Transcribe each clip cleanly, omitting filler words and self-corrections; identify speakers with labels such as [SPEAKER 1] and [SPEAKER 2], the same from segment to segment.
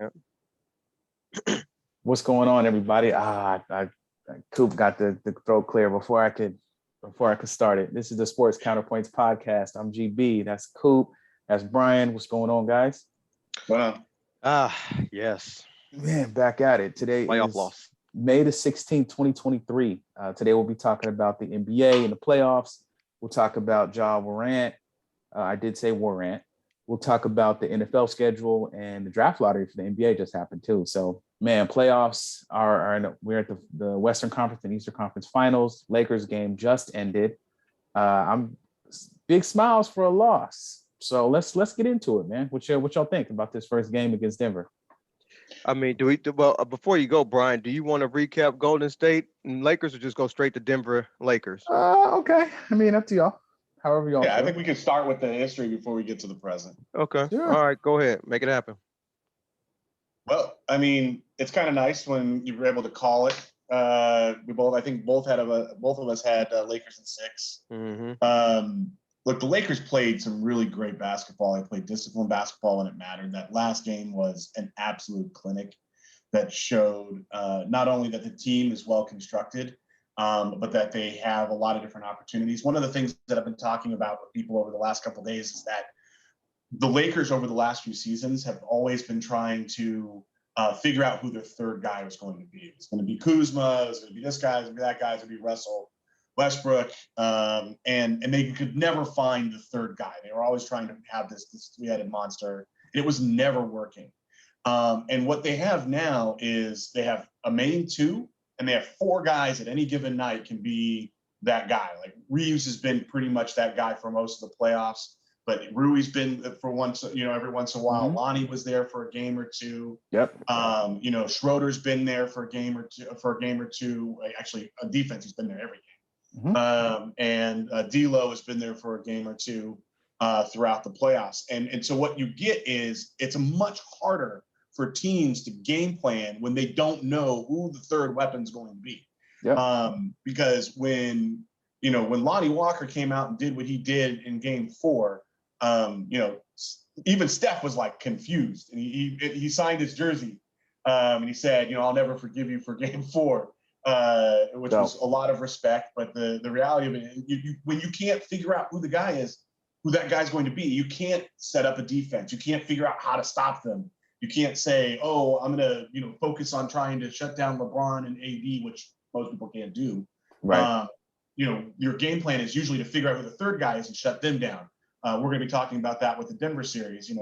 [SPEAKER 1] Yep.
[SPEAKER 2] What's going on, everybody? Coop got the throat clear before I could start it. This is the Sports Counterpoints podcast. I'm GB. That's Coop. That's Brian. What's going on, guys?
[SPEAKER 3] Well,
[SPEAKER 1] Yes.
[SPEAKER 2] Man, back at it. Today
[SPEAKER 1] Playoff
[SPEAKER 2] is
[SPEAKER 1] loss.
[SPEAKER 2] May the 16th, 2023. Today we'll be talking about the NBA and the playoffs. We'll talk about Ja Morant. I did say Morant. We'll talk about the NFL schedule, and the draft lottery for the NBA just happened too. So, man, playoffs we're at the Western Conference and Eastern Conference Finals. Lakers game just ended. I'm big smiles for a loss. So let's get into it, man. What y'all think about this first game against Denver?
[SPEAKER 1] I mean, before you go, Brian, do you want to recap Golden State and Lakers, or just go straight to Denver Lakers?
[SPEAKER 2] Okay. I mean, up to y'all. However y'all.
[SPEAKER 3] Yeah,
[SPEAKER 2] feel.
[SPEAKER 3] I think we can start with the history before we get to the present.
[SPEAKER 1] Okay.
[SPEAKER 2] Sure.
[SPEAKER 1] All right, go ahead. Make it happen.
[SPEAKER 3] Well, I mean, it's kind of nice when you were able to call it. I think both of us had Lakers in 6.
[SPEAKER 1] Mm-hmm.
[SPEAKER 3] Look, the Lakers played some really great basketball. They played disciplined basketball when it mattered. That last game was an absolute clinic that showed not only that the team is well constructed, but that they have a lot of different opportunities. One of the things that I've been talking about with people over the last couple of days is that the Lakers over the last few seasons have always been trying to figure out who their third guy was going to be. It's going to be Kuzma, it's going to be this guy, it's going to be that guy, it's going to be Russell Westbrook, and they could never find the third guy. They were always trying to have this three-headed monster, and it was never working. And what they have now is they have a main 2, and they have 4 guys at any given night can be that guy. Like Reeves has been pretty much that guy for most of the playoffs, but Rui's been for once, every once in a while.
[SPEAKER 2] Mm-hmm.
[SPEAKER 3] Lonnie was there for a game or 2.
[SPEAKER 2] Yep.
[SPEAKER 3] Schroeder's been there for a game or two. Actually, on defense, he's been there every game.
[SPEAKER 2] Mm-hmm.
[SPEAKER 3] And D'Lo has been there for a game or 2 throughout the playoffs. And so what you get is it's much harder for teams to game plan when they don't know who the third weapon's going to be.
[SPEAKER 2] Yep.
[SPEAKER 3] Because when Lonnie Walker came out and did what he did in game 4, even Steph was like confused, and he signed his jersey, and he said, I'll never forgive you for game 4. Which was a lot of respect, but the reality of it, when you can't figure out who that guy's going to be, you can't set up a defense. You can't figure out how to stop them. You can't say, oh, I'm going to, focus on trying to shut down LeBron and AD, which most people can't do.
[SPEAKER 2] Right.
[SPEAKER 3] Your game plan is usually to figure out who the third guy is and shut them down. We're going to be talking about that with the Denver series.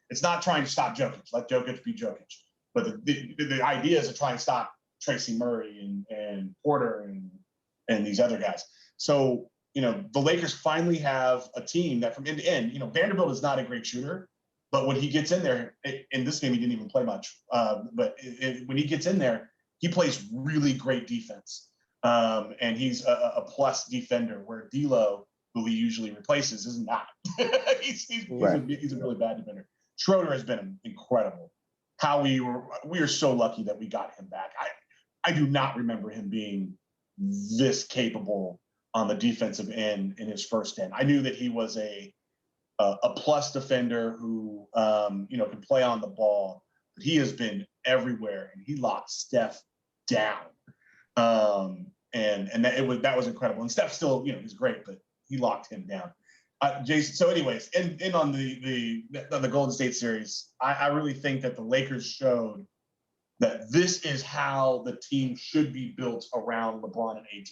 [SPEAKER 3] It's not trying to stop Jokic. Let Jokic be Jokic. But the idea is to try and stop Tracy Murray and Porter and these other guys. So, the Lakers finally have a team that from end to end, Vanderbilt is not a great shooter, but when he gets in there, in this game, he didn't even play much. But when he gets in there, he plays really great defense. And he's a plus defender, where D'Lo, who he usually replaces, is not. he's a really bad defender. Schroeder has been incredible. We are so lucky that we got him back. I do not remember him being this capable on the defensive end in his first end. I knew that he was a plus defender who can play on the ball, but he has been everywhere, and he locked Steph down. And that was incredible. And Steph still, he's great, but he locked him down. Jason. So, anyways, and on the Golden State series, I really think that the Lakers showed that this is how the team should be built around LeBron and AD.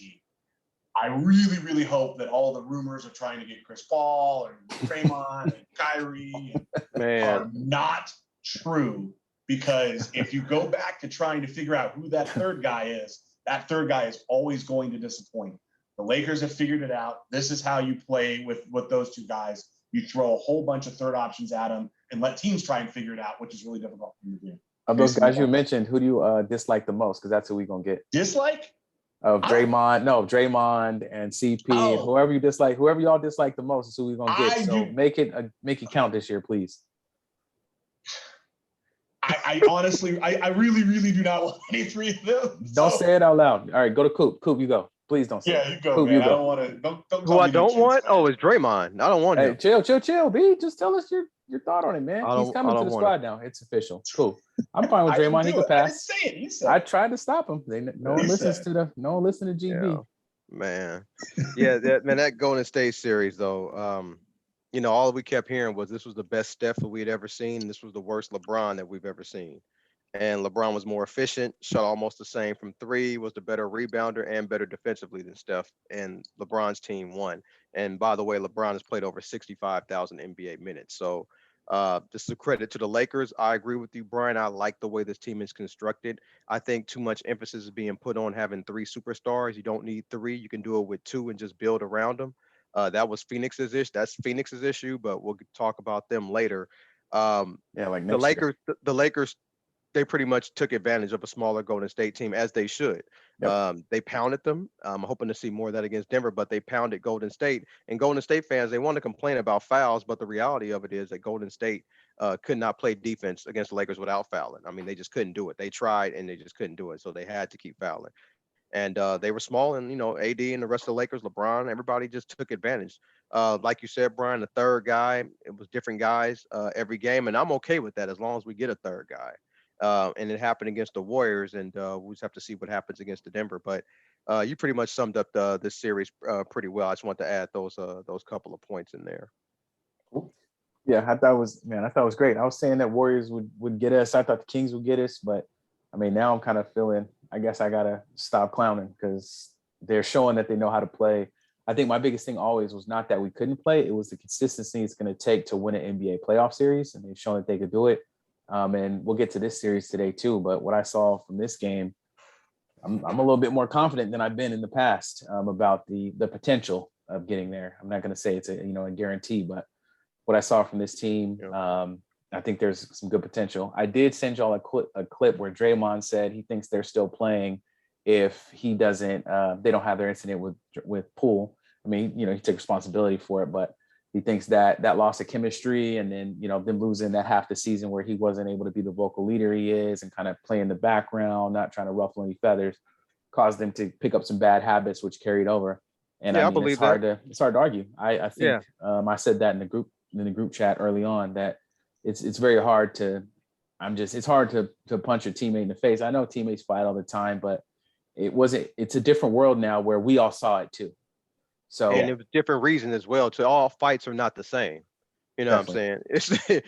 [SPEAKER 3] I really, really hope that all the rumors of trying to get Chris Paul and Draymond and Kyrie are not true, because if you go back to trying to figure out who that third guy is always going to disappoint. The Lakers have figured it out. This is how you play with those 2 guys. You throw a whole bunch of third options at them and let teams try and figure it out, which is really difficult for them to do.
[SPEAKER 2] Of those guys you mentioned, who do you dislike the most? Because that's who we're going to get.
[SPEAKER 3] Dislike?
[SPEAKER 2] Draymond and CP, and whoever you dislike, whoever y'all dislike the most is who we're going to get. So make it count this year, please.
[SPEAKER 3] I honestly, I really, really do not want any 3 of them.
[SPEAKER 2] Don't say it out loud. All right, go to Coop. Coop, you go. Please don't say it.
[SPEAKER 3] Yeah, you go,
[SPEAKER 2] Coop,
[SPEAKER 3] man.
[SPEAKER 2] you go.
[SPEAKER 3] I don't want to. Don't
[SPEAKER 1] Who I don't want? Oh, it's Draymond. I don't want him.
[SPEAKER 2] Chill, B. Just tell us your your thought on it, man.
[SPEAKER 1] I
[SPEAKER 2] He's
[SPEAKER 1] don't-
[SPEAKER 2] coming
[SPEAKER 1] I
[SPEAKER 2] to
[SPEAKER 1] don't
[SPEAKER 2] the
[SPEAKER 1] wanna-
[SPEAKER 2] squad now. It's official. Cool. I'm fine with
[SPEAKER 3] I didn't
[SPEAKER 2] Draymond. He
[SPEAKER 3] do
[SPEAKER 2] can
[SPEAKER 3] it. I didn't
[SPEAKER 2] pass.
[SPEAKER 3] say it. You said
[SPEAKER 2] I
[SPEAKER 3] it.
[SPEAKER 2] tried to stop him. No one
[SPEAKER 3] He
[SPEAKER 2] listens
[SPEAKER 3] said
[SPEAKER 2] to GB.
[SPEAKER 1] Yeah, man. Yeah, man, that Golden State series though, all we kept hearing was this was the best Steph that we had ever seen. And this was the worst LeBron that we've ever seen. And LeBron was more efficient, shot almost the same from three, was the better rebounder and better defensively than Steph. And LeBron's team won. And by the way, LeBron has played over 65,000 NBA minutes. So this is a credit to the Lakers. I agree with you, Brian. I like the way this team is constructed. I think too much emphasis is being put on having three superstars. You don't need three. You can do it with two and just build around them. That was Phoenix's issue. That's Phoenix's issue, but we'll talk about them later.
[SPEAKER 2] Yeah, like
[SPEAKER 1] The
[SPEAKER 2] next year.
[SPEAKER 1] Lakers, they pretty much took advantage of a smaller Golden State team as they should.
[SPEAKER 2] Yep.
[SPEAKER 1] They pounded them. I'm hoping to see more of that against Denver, but they pounded Golden State. And Golden State fans, they want to complain about fouls, but the reality of it is that Golden State could not play defense against the Lakers without fouling. I mean, they just couldn't do it. They tried and they just couldn't do it, so they had to keep fouling. And they were small, and AD and the rest of the Lakers, LeBron, everybody just took advantage. Like you said, Brian, the third guy, it was different guys every game, and I'm okay with that as long as we get a third guy. And it happened against the Warriors, and we'll just have to see what happens against the Denver. But you pretty much summed up this series pretty well. I just want to add those couple of points in there.
[SPEAKER 2] Yeah, I thought it was great. I was saying that Warriors would get us. I thought the Kings would get us, but I mean, now I'm kind of feeling, I guess I got to stop clowning because they're showing that they know how to play. I think my biggest thing always was not that we couldn't play. It was the consistency it's going to take to win an NBA playoff series. And they've shown that they could do it. And we'll get to this series today too. But what I saw from this game, I'm a little bit more confident than I've been in the past about the potential of getting there. I'm not going to say it's a guarantee, but what I saw from this team, I think there's some good potential. I did send y'all a clip where Draymond said he thinks they're still playing if he doesn't, they don't have their incident with Poole. I mean, he took responsibility for it, but he thinks that loss of chemistry and then, them losing that half the season where he wasn't able to be the vocal leader he is and kind of play in the background, not trying to ruffle any feathers, caused them to pick up some bad habits, which carried over. And I believe it's hard to argue. I think I said that in the group chat early on that it's very hard to, it's hard to punch your teammate in the face. I know teammates fight all the time, but it's a different world now where we all saw it too. So,
[SPEAKER 1] and it was different reasons as well. So all fights are not the same. You know
[SPEAKER 2] Definitely.
[SPEAKER 1] what I'm saying?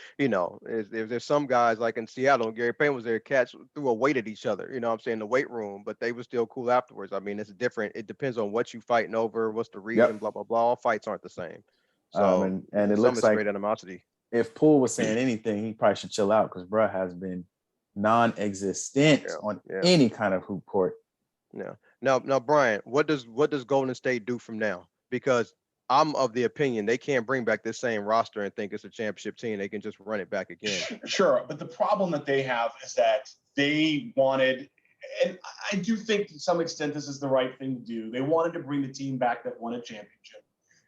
[SPEAKER 1] It's, there's some guys like in Seattle, Gary Payne was there, cats threw a weight at each other, in the weight room, but they were still cool afterwards. I mean, it's different. It depends on what you fighting over, what's the reason, blah, blah, blah. All fights aren't the same. So,
[SPEAKER 2] and it looks like
[SPEAKER 1] straight animosity.
[SPEAKER 2] If Poole was saying anything, he probably should chill out because bruh has been non-existent on any kind of hoop court.
[SPEAKER 1] Yeah. Now, Brian, what does Golden State do from now? Because I'm of the opinion they can't bring back this same roster and think it's a championship team. They can just run it back again.
[SPEAKER 3] Sure, but the problem that they have is that they wanted, and I do think to some extent this is the right thing to do. They wanted to bring the team back that won a championship.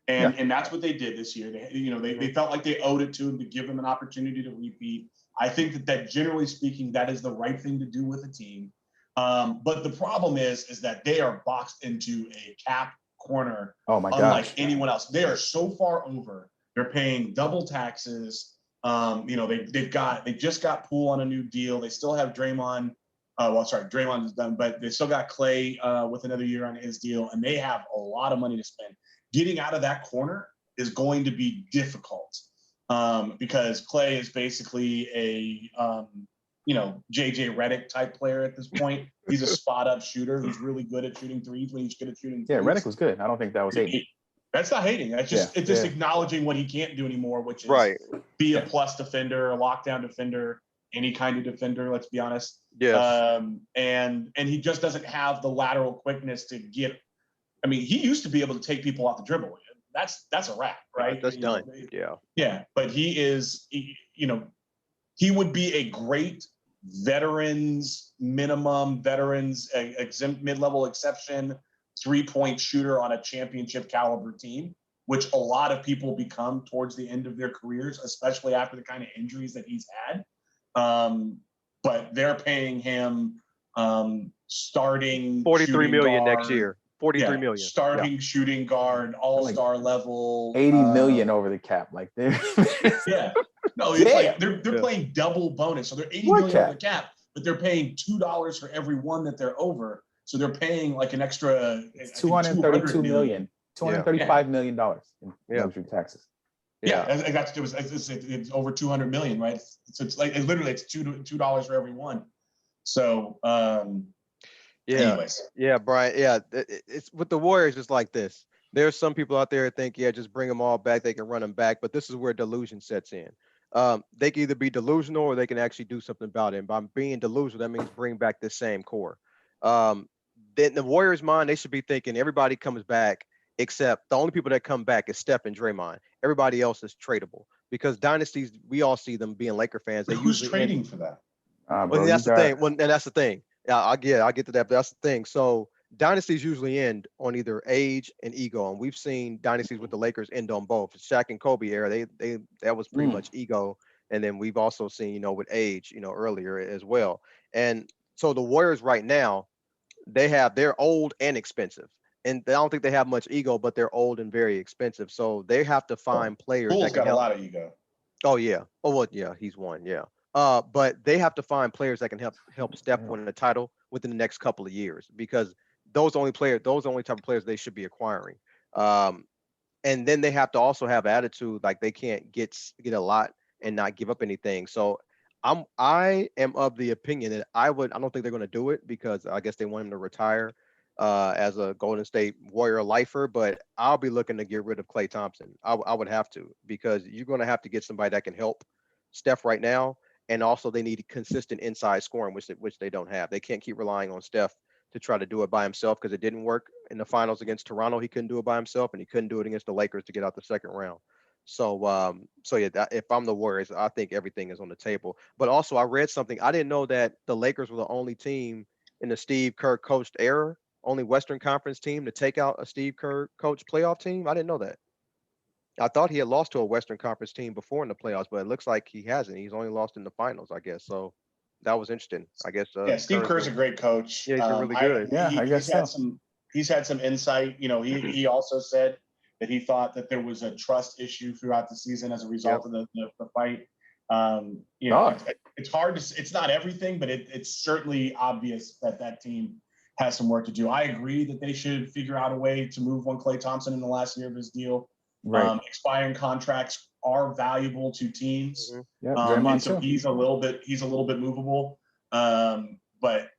[SPEAKER 3] And that's what they did this year. They felt like they owed it to him to give them an opportunity to repeat. I think that generally speaking, that is the right thing to do with a team. But the problem is that they are boxed into a cap corner.
[SPEAKER 2] Oh my
[SPEAKER 3] unlike
[SPEAKER 2] gosh.
[SPEAKER 3] anyone else. They are so far over. They're paying double taxes. They just got Poole on a new deal. They still have Draymond. Draymond is done, but they still got Clay with another year on his deal, and they have a lot of money to spend. Getting out of that corner is going to be difficult because Clay is basically a JJ Redick type player at this point. He's a spot up shooter who's really good at shooting threes when he's good at shooting threes.
[SPEAKER 2] Yeah, Redick was good. I don't think that was hating.
[SPEAKER 3] That's not hating. That's just acknowledging what he can't do anymore, which is be a plus defender, a lockdown defender, any kind of defender. Let's be honest.
[SPEAKER 1] Yes.
[SPEAKER 3] And he just doesn't have the lateral quickness to get. I mean, he used to be able to take people off the dribble. That's a wrap, right?
[SPEAKER 1] That's done.
[SPEAKER 3] Yeah, but he would be a great veterans exempt mid-level exception 3-point shooter on a championship caliber team, which a lot of people become towards the end of their careers, especially after the kind of injuries that he's had. But they're paying him starting
[SPEAKER 1] $43 million next year. 43 million.
[SPEAKER 3] Starting shooting guard, all-star level.
[SPEAKER 2] 80 million over the cap, like there.
[SPEAKER 3] Yeah. No, it's
[SPEAKER 2] Yeah.
[SPEAKER 3] like they're playing double bonus. So they're 80
[SPEAKER 2] What
[SPEAKER 3] million over
[SPEAKER 2] cap?
[SPEAKER 3] the cap, but they're paying $2 for every one that they're over. So they're paying like an extra
[SPEAKER 2] It's 232 million, $235 million in
[SPEAKER 1] Yeah.
[SPEAKER 2] luxury taxes.
[SPEAKER 3] Yeah, it's over 200 million, right? So it's like literally it's $2 for every one. So anyways.
[SPEAKER 1] Yeah, Brian. Yeah, it's with the Warriors. It's like this. There's some people out there that think, yeah, just bring them all back. They can run them back. But this is where delusion sets in. They can either be delusional or they can actually do something about it. And by being delusional, that means bring back the same core. Then the Warriors' mind, they should be thinking everybody comes back except the only people that come back is Steph and Draymond. Everybody else is tradable because dynasties, we all see them being Laker fans. They
[SPEAKER 3] Who's
[SPEAKER 1] usually
[SPEAKER 3] trading for that?
[SPEAKER 1] Well, that's the thing. Well, and that's the thing. Yeah, I get to that, but that's the thing. So dynasties usually end on either age and ego, and we've seen dynasties with the Lakers end on both. Shaq and Kobe era, they that was pretty much ego, and then we've also seen with age, earlier as well. And so the Warriors right now, they're old and expensive, and I don't think they have much ego, but they're old and very expensive. So they have to find players
[SPEAKER 3] Poole's
[SPEAKER 1] that can
[SPEAKER 3] got
[SPEAKER 1] help.
[SPEAKER 3] a lot of ego.
[SPEAKER 1] Oh yeah. Oh well, yeah, he's one. Yeah. But they have to find players that can help Steph win the title within the next couple of years because those are the only type of players they should be acquiring. And then they have to also have attitude, like they can't get a lot and not give up anything. So I am of the opinion that I don't think they're going to do it because I guess they want him to retire as a Golden State Warrior lifer, but I'll be looking to get rid of Klay Thompson. I would have to because you're going to have to get somebody that can help Steph right now. And also they need consistent inside scoring, which they don't have. They can't keep relying on Steph to try to do it by himself because it didn't work in the finals against Toronto. He couldn't do it by himself, and he couldn't do it against the Lakers to get out the second round. So, if I'm the Warriors, I think everything is on the table. But also, I read something. I didn't know that the Lakers were the only team in the Steve Kerr coached era, only Western Conference team to take out a Steve Kerr coached playoff team. I didn't know that. I thought he had lost to a Western Conference team before in the playoffs, but it looks like he hasn't. He's only lost in the finals, I guess. So that was interesting. I guess.
[SPEAKER 3] Yeah, Steve Kerr's a great coach.
[SPEAKER 1] Yeah, he's been really good.
[SPEAKER 2] I guess
[SPEAKER 3] he's had some insight. He also said that he thought that there was a trust issue throughout the season as a result of the fight. It's hard to. It's not everything, but it's certainly obvious that team has some work to do. I agree that they should figure out a way to move one Klay Thompson in the last year of his deal. Right. Expiring contracts are valuable to teams.
[SPEAKER 2] Yeah, Draymond
[SPEAKER 3] so
[SPEAKER 2] too.
[SPEAKER 3] he's a little bit movable. But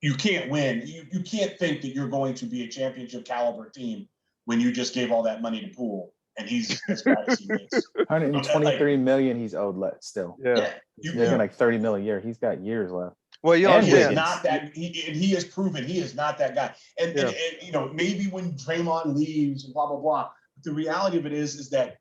[SPEAKER 3] you can't win. You can't think that you're going to be a championship caliber team when you just gave all that money to Poole and he's as bad as he is.
[SPEAKER 2] 123 million he's owed still.
[SPEAKER 1] Yeah.
[SPEAKER 2] He's making like 30 million a year. He's got years left.
[SPEAKER 1] Well,
[SPEAKER 3] he is not that. He has proven he is not that guy. And maybe when Draymond leaves and blah blah blah. But the reality of it is that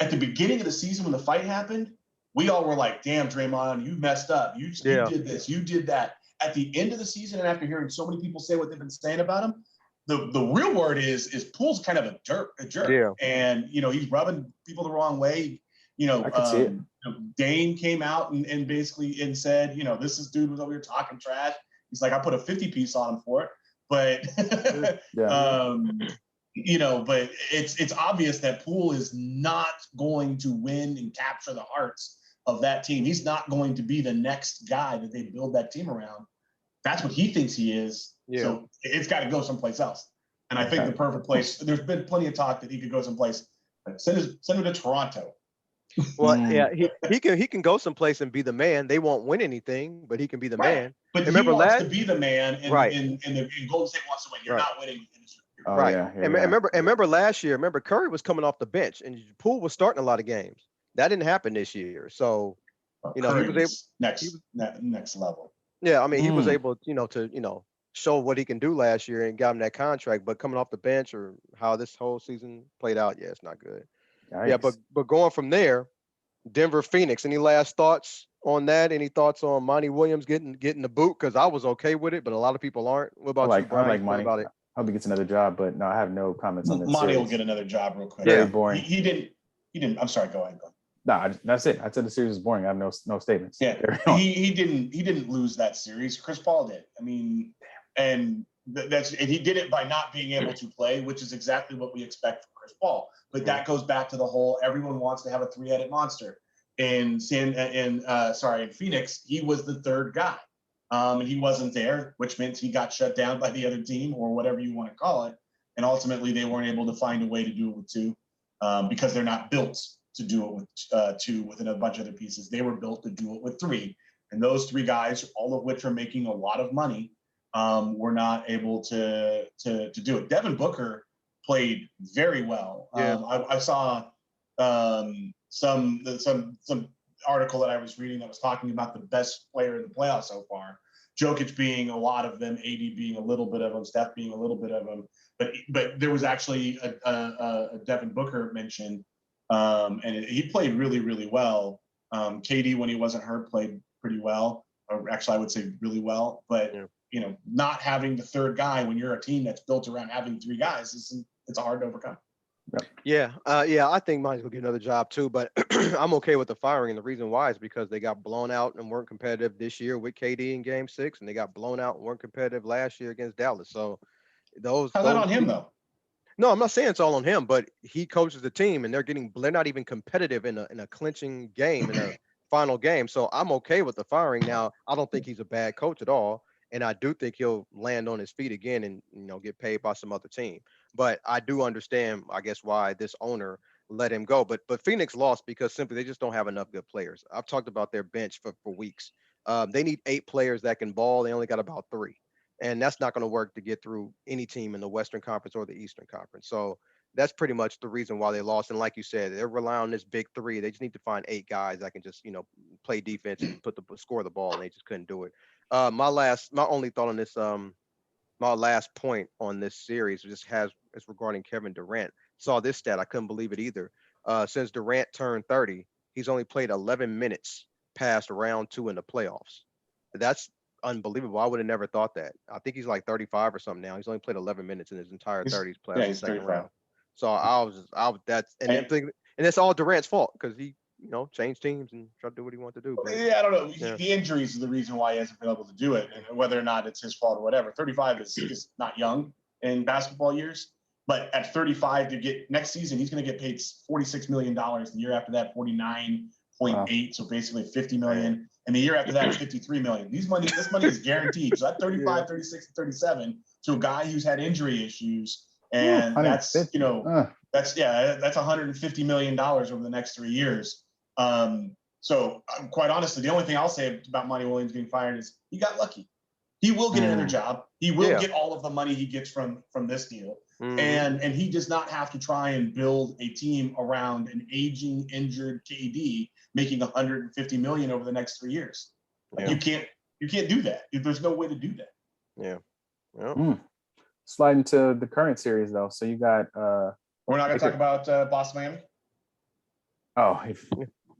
[SPEAKER 3] at the beginning of the season when the fight happened, we all were like, "Damn, Draymond, you messed up. You did this. You did that." At the end of the season, and after hearing so many people say what they've been saying about him, the real word is Poole's kind of a jerk.
[SPEAKER 1] Yeah.
[SPEAKER 3] And he's rubbing people the wrong way.
[SPEAKER 2] I could see it.
[SPEAKER 3] Dane came out and basically said, this is dude was over here talking trash. He's like, I put a 50 piece on him for it. But but it's obvious that Poole is not going to win and capture the hearts of that team. He's not going to be the next guy that they build that team around. That's what he thinks he is. Yeah. So it's got to go someplace else. And I think the perfect place, there's been plenty of talk that he could go someplace. Send him to Toronto.
[SPEAKER 1] Well, yeah, he can go someplace and be the man. They won't win anything, but he can be the man.
[SPEAKER 3] But he wants to be the man, and Golden State wants to win. You're not winning.
[SPEAKER 1] Remember last year. Remember Curry was coming off the bench, and Poole was starting a lot of games. That didn't happen this year. So, he was able
[SPEAKER 3] next level.
[SPEAKER 1] Yeah, I mean, he was able, to show what he can do last year and got him that contract. But coming off the bench or how this whole season played out, it's not good. Yikes. Yeah, but going from there, Denver, Phoenix. Any last thoughts on that? Any thoughts on Monty Williams getting the boot? Because I was okay with it, but a lot of people aren't. What about you, Brian?
[SPEAKER 2] I like Monty.
[SPEAKER 1] About it?
[SPEAKER 2] I hope he gets another job, but no, I have no comments on this.
[SPEAKER 3] Monty will get another job real quick.
[SPEAKER 2] Very boring.
[SPEAKER 3] He didn't. I'm sorry. Go ahead.
[SPEAKER 2] No, that's it. I said the series is boring. I have no statements.
[SPEAKER 3] Yeah, he didn't lose that series. Chris Paul did. I mean, and and he did it by not being able to play, which is exactly what we expect from Chris Paul. But that goes back to the whole everyone wants to have a three-headed monster. In Phoenix, he was the third guy. And he wasn't there, which meant he got shut down by the other team or whatever you want to call it. And ultimately, they weren't able to find a way to do it with two because they're not built to do it with two within a bunch of other pieces. They were built to do it with three. And those three guys, all of which are making a lot of money, were not able to do it. Devin Booker played very well.
[SPEAKER 1] Yeah.
[SPEAKER 3] I saw some article that I was reading that was talking about the best player in the playoffs so far. Jokic being a lot of them, AD being a little bit of them, Steph being a little bit of them. But there was actually a Devin Booker mentioned, and he played really, really well. KD, when he wasn't hurt, played pretty well, or actually I would say really well. But not having the third guy when you're a team that's built around having three guys, it's hard to overcome.
[SPEAKER 1] Yeah, I think Monty's gonna get another job too, but I'm okay with the firing. And the reason why is because they got blown out and weren't competitive this year with KD in Game 6, and they got blown out and weren't competitive last year against Dallas. So
[SPEAKER 3] How's that on him though?
[SPEAKER 1] No, I'm not saying it's all on him, but he coaches the team, and they're not even competitive in a clinching game in a final game. So I'm okay with the firing. Now, I don't think he's a bad coach at all, and I do think he'll land on his feet again and get paid by some other team. But I do understand, I guess, why this owner let him go. But Phoenix lost because simply they just don't have enough good players. I've talked about their bench for weeks. They need 8 players that can ball. They only got about 3. And that's not going to work to get through any team in the Western Conference or the Eastern Conference. So that's pretty much the reason why they lost. And like you said, they're relying on this big 3. They just need to find 8 guys that can just, play defense and score the ball. And they just couldn't do it. My only thought on this, my last point on this series is regarding Kevin Durant. Saw this stat. I couldn't believe it either. Since Durant turned 30, he's only played 11 minutes past round 2 in the playoffs. That's unbelievable. I would have never thought that. I think he's like 35 or something now. He's only played 11 minutes in his entire 30s playoffs.
[SPEAKER 3] Yeah, he's 35.
[SPEAKER 1] So that's all Durant's fault because he, changed teams and tried to do what he wanted to do. But,
[SPEAKER 3] I don't know. Yeah. The injuries are the reason why he hasn't been able to do it, and whether or not it's his fault or whatever. 35 is not young in basketball years, but at 35 next season, he's going to get paid $46 million. The year after that, 49.8. Wow. So basically $50 million. And the year after that, $53 million. This money is guaranteed. So at 35, 36, 37, to a guy who's had injury issues, and that's $150 million over the next 3 years. So quite honestly, the only thing I'll say about Monty Williams getting fired is he got lucky. He will get another job. He will get all of the money he gets from this deal. Mm-hmm. And he does not have to try and build a team around an aging, injured KD making $150 million over the next 3 years. Yeah. You can't do that. There's no way to do that.
[SPEAKER 1] Yeah. Well.
[SPEAKER 2] Sliding to the current series though. So you got
[SPEAKER 3] we're not gonna talk about Boston Miami.
[SPEAKER 2] Oh,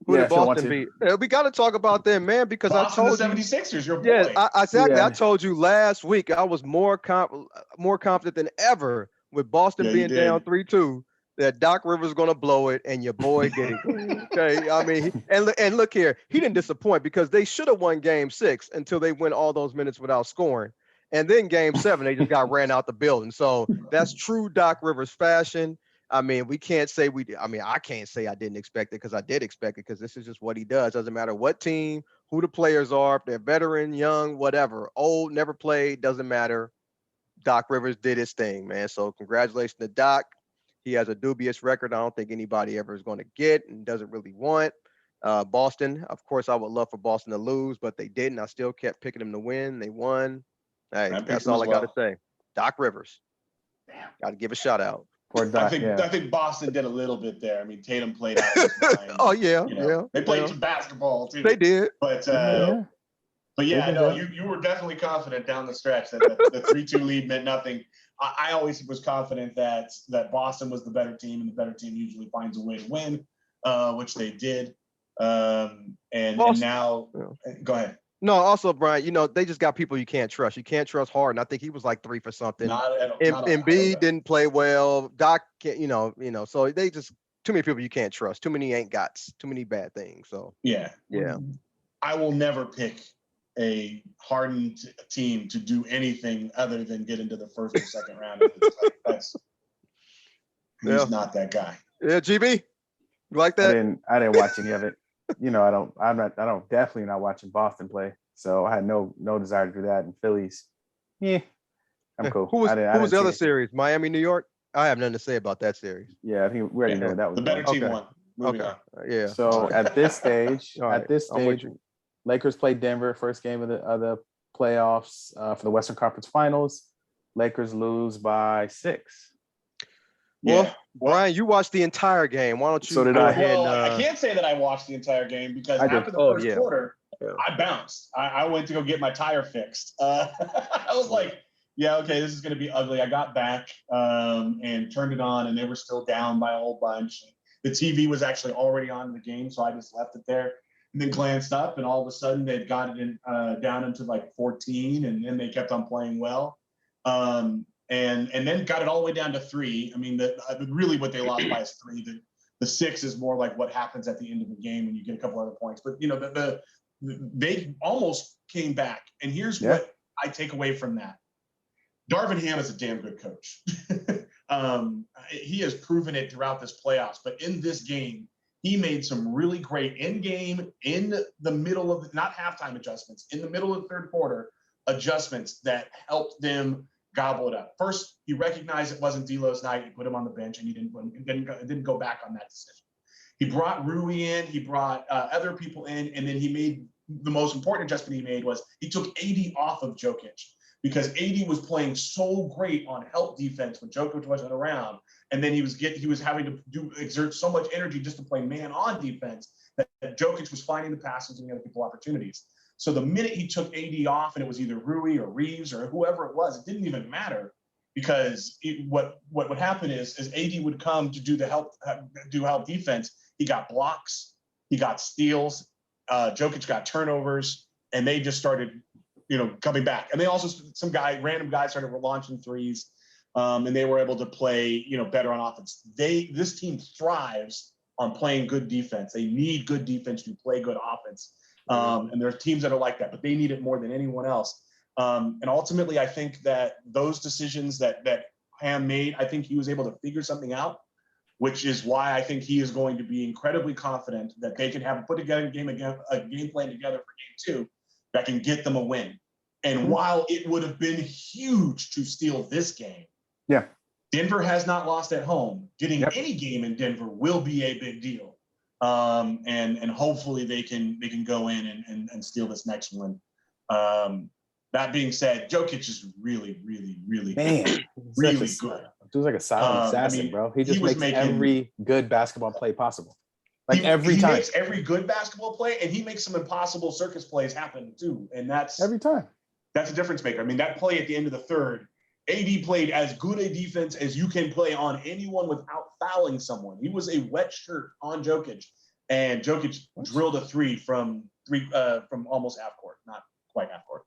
[SPEAKER 1] who did Boston beat? We got to talk about them, man, because
[SPEAKER 3] Boston,
[SPEAKER 1] I told
[SPEAKER 3] the 76ers, your boy.
[SPEAKER 1] Yeah, exactly. Yeah. I told you last week I was more confident than ever with Boston being down 3-2 that Doc Rivers going to blow it, and your boy did it. Okay, I mean, and look here, he didn't disappoint because they should have won Game 6 until they went all those minutes without scoring, and then Game 7 they just got ran out the building. So that's true Doc Rivers fashion. I mean, I can't say I didn't expect it because I did expect it because this is just what he does. Doesn't matter what team, who the players are, if they're veteran, young, whatever, old, never played, doesn't matter. Doc Rivers did his thing, man. So congratulations to Doc. He has a dubious record I don't think anybody ever is going to get and doesn't really want. Boston, of course, I would love for Boston to lose, but they didn't. I still kept picking them to win. They won. Hey, that's all I got to say. Doc Rivers. Got to give a shout out.
[SPEAKER 3] I think Boston did a little bit there. I mean, Tatum played out of his mind.
[SPEAKER 1] Oh yeah,
[SPEAKER 3] They played some basketball too.
[SPEAKER 1] They did.
[SPEAKER 3] But I know you were definitely confident down the stretch that the 3-2 lead meant nothing. I always was confident that Boston was the better team, and the better team usually finds a way to win, which they did. And now, go ahead.
[SPEAKER 1] No, also, Brian, they just got people you can't trust. You can't trust Harden. I think he was like 3 for something. Embiid didn't play well. Doc can't, so they just too many people you can't trust. Too many ain't gots. Too many bad things. So
[SPEAKER 3] yeah. I will never pick a hardened team to do anything other than get into the first or second round. He's not that guy.
[SPEAKER 1] Yeah, GB, you like
[SPEAKER 2] I
[SPEAKER 1] that?
[SPEAKER 2] didn't watch any of it. I don't definitely not watching Boston play. So I had no desire to do that. And Phillies, yeah, I'm cool.
[SPEAKER 1] Who was the other
[SPEAKER 2] see it.
[SPEAKER 1] series? Miami, New York. I have nothing to say about that series.
[SPEAKER 2] Yeah, I think we already know what that was.
[SPEAKER 3] The better team
[SPEAKER 1] Okay.
[SPEAKER 3] won. Moving
[SPEAKER 1] Okay.
[SPEAKER 3] on.
[SPEAKER 1] Yeah.
[SPEAKER 2] So at this stage,
[SPEAKER 1] All right. I'm with you.
[SPEAKER 2] Lakers played Denver, first game of the playoffs for the Western Conference Finals. Lakers lose by 6.
[SPEAKER 1] Well, Brian, you watched the entire game. Why don't you?
[SPEAKER 2] So did
[SPEAKER 1] go
[SPEAKER 2] I.
[SPEAKER 1] ahead
[SPEAKER 3] Well,
[SPEAKER 1] and,
[SPEAKER 3] I can't say that I watched the entire game because
[SPEAKER 2] I did.
[SPEAKER 3] after the first quarter,
[SPEAKER 1] Yeah.
[SPEAKER 3] I bounced. I went to go get my tire fixed. I was like, yeah, okay, this is going to be ugly. I got back and turned it on, and they were still down by a whole bunch. The TV was actually already on in the game, so I just left it there and then glanced up, and all of a sudden they'd got it in, down into like 14, and then they kept on playing well. And then got it all the way down to 3. I mean, really what they lost by is 3. The 6 is more like what happens at the end of the game when you get a couple other points. But they almost came back. And here's what I take away from that. Darvin Ham is a damn good coach. He has proven it throughout this playoffs. But in this game, he made some really great in-game, in the middle of, not halftime adjustments, in the middle of the third quarter adjustments that helped them gobble it up. First, he recognized it wasn't D'Lo's night. He put him on the bench, and he didn't go back on that decision. He brought Rui in. He brought other people in, and then he made the most important adjustment he made was he took AD off of Jokic because AD was playing so great on help defense when Jokic wasn't around, and then he was having to exert so much energy just to play man on defense that Jokic was finding the passes and giving other people opportunities. So the minute he took AD off, and it was either Rui or Reeves or whoever it was, it didn't even matter because what would happen is AD would come to do help defense. He got blocks, he got steals, Jokic got turnovers, and they just started, coming back. And they also random guys started launching threes, and they were able to play, better on offense. This team thrives on playing good defense. They need good defense to play good offense. And there are teams that are like that, but they need it more than anyone else. And ultimately, I think that those decisions that Ham made, I think he was able to figure something out, which is why I think he is going to be incredibly confident that they can put together a game plan together for game 2 that can get them a win. And while it would have been huge to steal this game, Denver has not lost at home. Getting any game in Denver will be a big deal. And hopefully they can go in and steal this next one. That being said, Jokic is really, really, really, really good.
[SPEAKER 2] He was like a silent assassin, bro. He just makes every good basketball play possible. Every time. He
[SPEAKER 3] makes every good basketball play, and he makes some impossible circus plays happen too. And that's
[SPEAKER 2] every time.
[SPEAKER 3] That's a difference maker. I mean, that play at the end of the third, AD played as good a defense as you can play on anyone without fouling someone. He was a wet shirt on Jokic, and Jokic drilled a 3 from almost half court, not quite half court.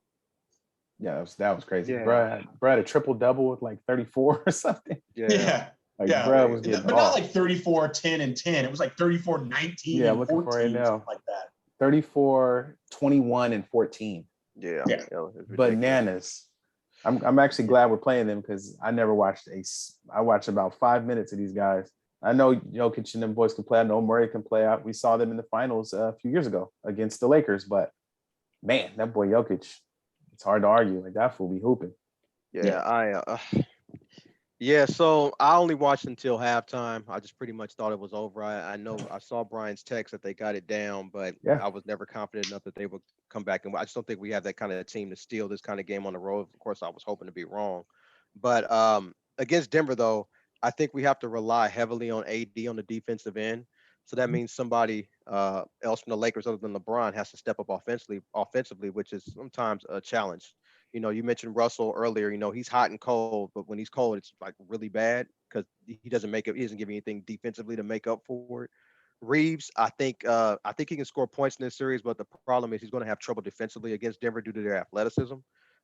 [SPEAKER 2] Yeah, that was crazy. Yeah. Bro had a triple double with like 34 or something.
[SPEAKER 3] Yeah.
[SPEAKER 2] Bro was getting
[SPEAKER 3] not like 34, 10, and 10. It was like 34, 19,
[SPEAKER 2] yeah,
[SPEAKER 3] and
[SPEAKER 2] looking
[SPEAKER 3] 14,
[SPEAKER 2] for it now.
[SPEAKER 3] Like that.
[SPEAKER 2] 34, 21, and 14.
[SPEAKER 1] Yeah.
[SPEAKER 2] Bananas. I'm actually glad we're playing them because I never watched I watched about 5 minutes of these guys. I know Jokic and them boys can play. I know Murray can play out. We saw them in the finals a few years ago against the Lakers, but man, that boy Jokic, it's hard to argue. Like that fool be hooping.
[SPEAKER 1] So I only watched until halftime. I just pretty much thought it was over. I know I saw Brian's text that they got it down, but I was never confident enough that they would come back. And I just don't think we have that kind of team to steal this kind of game on the road. Of course, I was hoping to be wrong. But against Denver, though, I think we have to rely heavily on AD on the defensive end. So that means somebody else from the Lakers other than LeBron has to step up offensively, which is sometimes a challenge. You mentioned Russell earlier, he's hot and cold, but when he's cold, it's like really bad because he doesn't give you anything defensively to make up for it. Reeves, I think he can score points in this series, but the problem is he's going to have trouble defensively against Denver due to their athleticism.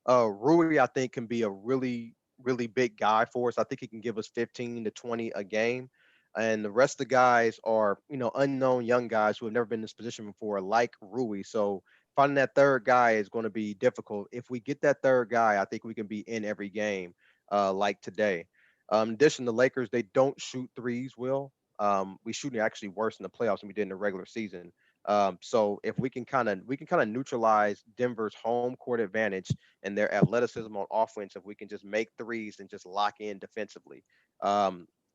[SPEAKER 1] Rui, I think, can be a really, really big guy for us. I think he can give us 15 to 20 a game. And the rest of the guys are, unknown young guys who have never been in this position before, like Rui. So finding that third guy is going to be difficult. If we get that third guy, I think we can be in every game, like today. In addition, the Lakers, they don't shoot threes, Will. We shooting actually worse in the playoffs than we did in the regular season. So if we can kind of neutralize Denver's home court advantage and their athleticism on offense, if we can just make threes and just lock in defensively.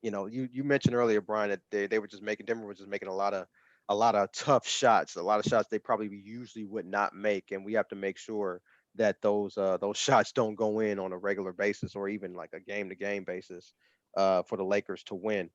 [SPEAKER 1] You mentioned earlier, Brian, that they were just making Denver was just making a lot of tough shots, a lot of shots they probably usually would not make, and we have to make sure that those shots don't go in on a regular basis or even like a game to game basis for the Lakers to win.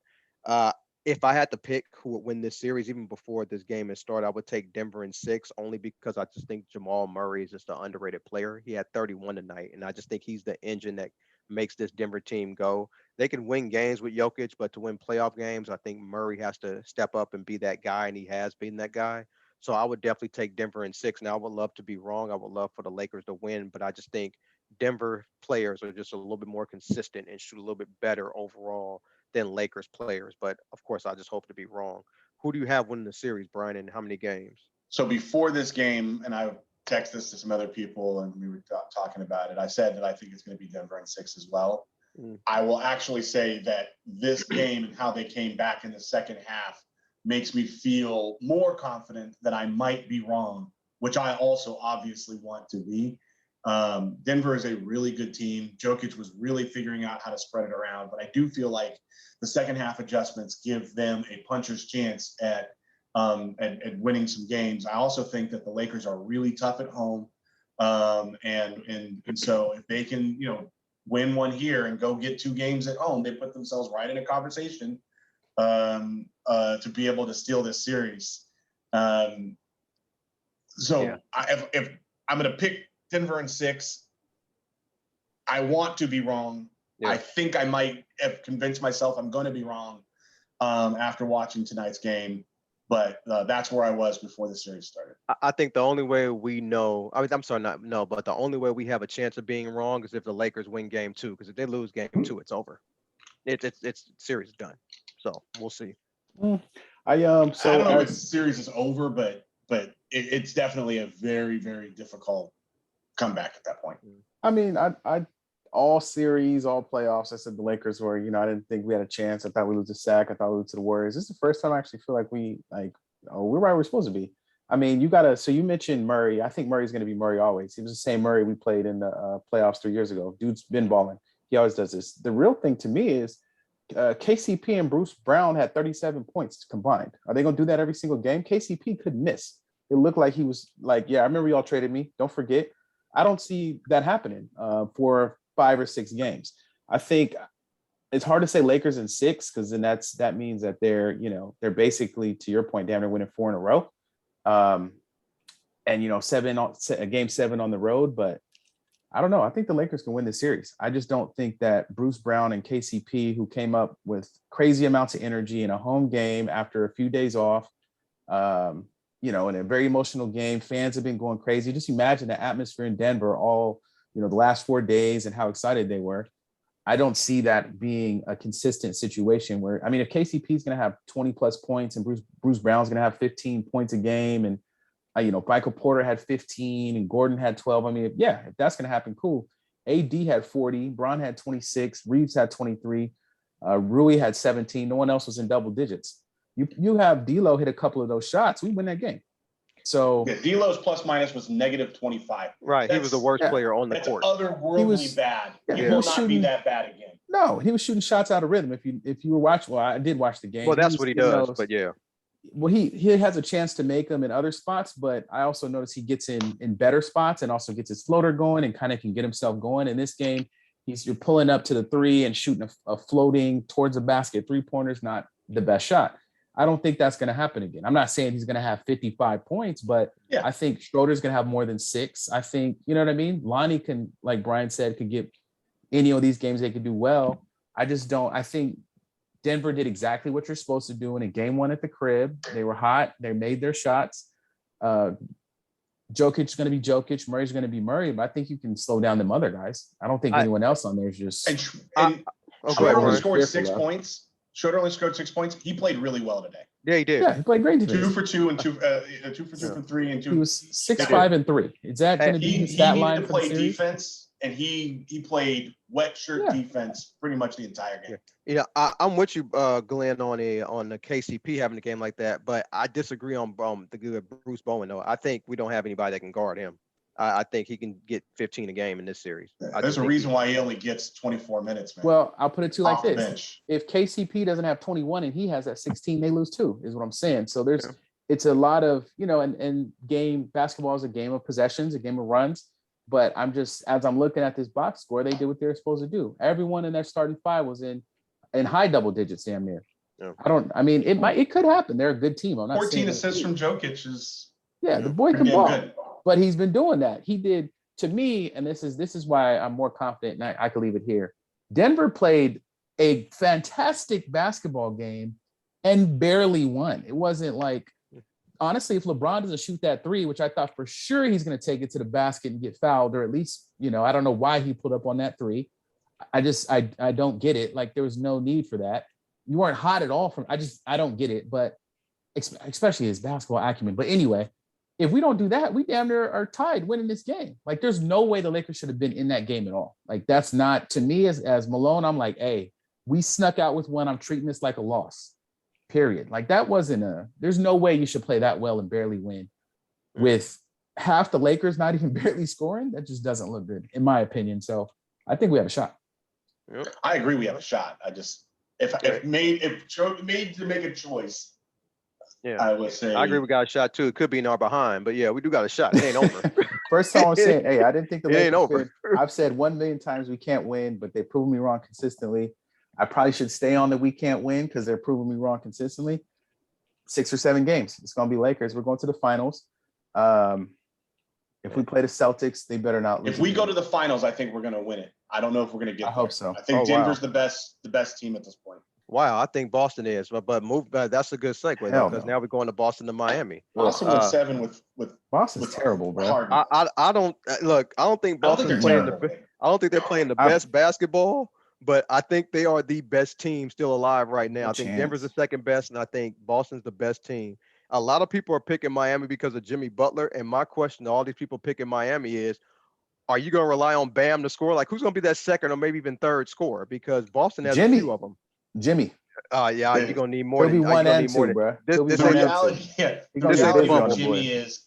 [SPEAKER 1] Uh, if I had to pick who would win this series, even before this game has started, I would take Denver in six, only because I just think Jamal Murray is just an underrated player. He had 31 tonight, and I just think he's the engine that makes this Denver team go. They can win games with Jokic, but to win playoff games, I think Murray has to step up and be that guy, and he has been that guy. So I would definitely take Denver in six. Now, I would love to be wrong. I would love for the Lakers to win, but I just think Denver players are just a little bit more consistent and shoot a little bit better overall than Lakers players. But of course, I just hope to be wrong. Who do you have winning the series, Brian, and how many games?
[SPEAKER 3] So before this game, and I text this to some other people, and we were talking about it, I said that I think it's going to be Denver in six as well. I will actually say that this game and how they came back in the second half makes me feel more confident that I might be wrong, which I also obviously want to be. Denver is a really good team. Jokic was really figuring out how to spread it around, but I do feel like the second half adjustments give them a puncher's chance at winning some games. I also think that the Lakers are really tough at home, and so if they can, win one here and go get two games at home, they put themselves right in a conversation to be able to steal this series. If I'm going to pick Denver in six, I want to be wrong. Yeah. I think I might have convinced myself I'm going to be wrong after watching tonight's game. But that's where I was before the series started.
[SPEAKER 1] I think the only way we know, I'm sorry, not no, but the only way we have a chance of being wrong is if the Lakers win game two, because if they lose game two, it's over. It's series done. So we'll see.
[SPEAKER 3] I don't know if the series is over, but it's definitely a very, very difficult comeback at that point.
[SPEAKER 2] I mean, I all series, all playoffs, I said the Lakers were, I didn't think we had a chance. I thought we lose to Sac. I thought we lose to the Warriors. This is the first time I actually feel like we're right where we're supposed to be. I mean, so you mentioned Murray. I think Murray's going to be Murray always. He was the same Murray we played in the playoffs 3 years ago. Dude's been balling. He always does this. The real thing to me is KCP and Bruce Brown had 37 points combined. Are they going to do that every single game? KCP could miss. It looked like he was like, yeah, I remember y'all traded me. Don't forget. I don't see that happening for 5 or 6 games. I think it's hard to say Lakers in 6 because then that means that they're basically, to your point, damn, they're winning 4 in a row, and game 7 on the road. But I don't know. I think the Lakers can win this series. I just don't think that Bruce Brown and KCP, who came up with crazy amounts of energy in a home game after a few days off, in a very emotional game, fans have been going crazy. Just imagine the atmosphere in Denver all the last 4 days and how excited they were. I don't see that being a consistent situation where, if KCP is going to have 20 plus points and Bruce Brown's going to have 15 points a game, and Michael Porter had 15 and Gordon had 12. If that's going to happen, cool. AD had 40, Bron had 26, Reeves had 23, Rui had 17. No one else was in double digits. You have D'Lo hit a couple of those shots, we win that game. So
[SPEAKER 3] D'Lo's plus minus was -25.
[SPEAKER 1] Right, he was the worst player on the court.
[SPEAKER 3] Otherworldly bad. He will not be that bad again.
[SPEAKER 2] No, he was shooting shots out of rhythm. If you were watching, well, I did watch the game.
[SPEAKER 1] Well, that's what he does. But yeah,
[SPEAKER 2] well, he has a chance to make them in other spots, but I also notice he gets in better spots and also gets his floater going and kind of can get himself going. In this game, you're pulling up to the 3 and shooting a floating towards the basket. 3-pointers, not the best shot. I don't think that's going to happen again. I'm not saying he's going to have 55 points, but I think Schroeder's going to have more than 6. I think, you know what I mean? Lonnie can, like Brian said, could get any of these games they could do well. I think Denver did exactly what you're supposed to do in a game 1 at the crib. They were hot. They made their shots. Jokic's going to be Jokic. Murray's going to be Murray, but I think you can slow down them other guys. I don't think anyone else on there is just.
[SPEAKER 3] Schroeder only scored 6 points. Schroeder only scored 6 points. He played really well today.
[SPEAKER 1] Yeah, he did.
[SPEAKER 2] Yeah, he played great defense.
[SPEAKER 3] 2 for 2 and 2 for 2
[SPEAKER 1] Yeah.
[SPEAKER 3] from 3 and 2.
[SPEAKER 2] He was 6,
[SPEAKER 3] Yeah.
[SPEAKER 2] 5, and 3. Is that going to be
[SPEAKER 3] He
[SPEAKER 2] his stat
[SPEAKER 3] needed
[SPEAKER 2] line
[SPEAKER 3] to
[SPEAKER 2] for the
[SPEAKER 3] play
[SPEAKER 2] series?
[SPEAKER 3] defense, and he played wet shirt
[SPEAKER 2] Yeah.
[SPEAKER 3] defense pretty much the entire game.
[SPEAKER 1] Yeah, I'm with you, Glenn, on the KCP having a game like that, but I disagree on the good Bruce Bowen though. I think we don't have anybody that can guard him. I think he can get 15 a game in this series.
[SPEAKER 3] There's a reason why he only gets 24 minutes, man.
[SPEAKER 2] Well, I'll put it to you like
[SPEAKER 3] Off the
[SPEAKER 2] this:
[SPEAKER 3] bench.
[SPEAKER 2] if KCP doesn't have 21 and he has that 16, they lose too. Is what I'm saying. So
[SPEAKER 1] Yeah.
[SPEAKER 2] it's a lot of and game basketball is a game of possessions, a game of runs. But I'm just as I'm looking at this box score, they did what they're supposed to do. Everyone in their starting five was in high double digits, damn near.
[SPEAKER 1] Yeah.
[SPEAKER 2] It could happen. They're a good team. I'm not
[SPEAKER 3] 14
[SPEAKER 2] saying
[SPEAKER 3] assists from Jokic is
[SPEAKER 2] the boy can
[SPEAKER 3] pretty damn
[SPEAKER 2] ball.
[SPEAKER 3] good.
[SPEAKER 2] But he's been doing that. He did to me, and this is why I'm more confident, and I could leave it here. Denver played a fantastic basketball game and barely won. It wasn't like, honestly, if LeBron doesn't shoot that three, which I thought for sure he's going to take it to the basket and get fouled, or at least, I don't know why he pulled up on that three. I don't get it. Like, there was no need for that. You weren't hot at all I don't get it, but especially his basketball acumen. But anyway, if we don't do that, we damn near are tied winning this game. Like, there's no way the Lakers should have been in that game at all. Like, that's not, to me, as Malone, I'm like, hey, we snuck out with one. I'm treating this like a loss, period. Like, that wasn't there's no way you should play that well and barely win with half the Lakers not even barely scoring. That just doesn't look good, in my opinion. So I think we have a shot.
[SPEAKER 3] I agree we have a shot. I just, if made to make a choice,
[SPEAKER 1] Yeah,
[SPEAKER 3] I would say.
[SPEAKER 1] I agree. We got a shot too. It could be in our behind, but yeah, we do got a shot. It ain't over.
[SPEAKER 2] First time I'm saying, hey, I didn't think the
[SPEAKER 1] It ain't
[SPEAKER 2] Lakers
[SPEAKER 1] over.
[SPEAKER 2] I've said 1 million times we can't win, but they prove me wrong consistently. I probably should stay on that we can't win because they're proving me wrong consistently. 6 or 7 games. It's going to be Lakers. We're going to the finals. If we play the Celtics, they better not lose.
[SPEAKER 3] If we go to the finals, I think we're going to win it. I don't know if we're going to get.
[SPEAKER 2] I hope so.
[SPEAKER 3] I think
[SPEAKER 1] wow.
[SPEAKER 3] Denver's the best team at this point.
[SPEAKER 1] Wow, I think Boston is, but that's a good segue because now we're going to Boston to Miami.
[SPEAKER 3] Boston went 7 with
[SPEAKER 2] Boston's terrible, bro.
[SPEAKER 3] Harden.
[SPEAKER 1] I don't look. I don't think
[SPEAKER 3] I don't think
[SPEAKER 1] Boston's
[SPEAKER 3] they're
[SPEAKER 1] playing
[SPEAKER 3] terrible.
[SPEAKER 1] I don't think they're playing the best basketball, but I think they are the best team still alive right now.
[SPEAKER 2] No
[SPEAKER 1] I think
[SPEAKER 2] chance.
[SPEAKER 1] Denver's the second best, and I think Boston's the best team. A lot of people are picking Miami because of Jimmy Butler, and my question to all these people picking Miami is, are you going to rely on Bam to score? Like, who's going to be that second or maybe even third scorer? Because Boston has a few of them.
[SPEAKER 2] Jimmy.
[SPEAKER 1] Yeah, you're going to need more.
[SPEAKER 2] He'll be 1 and 2, bro.
[SPEAKER 1] This
[SPEAKER 3] The
[SPEAKER 1] ain't
[SPEAKER 3] reality,
[SPEAKER 1] This ain't
[SPEAKER 3] with
[SPEAKER 1] bubble.
[SPEAKER 3] Jimmy is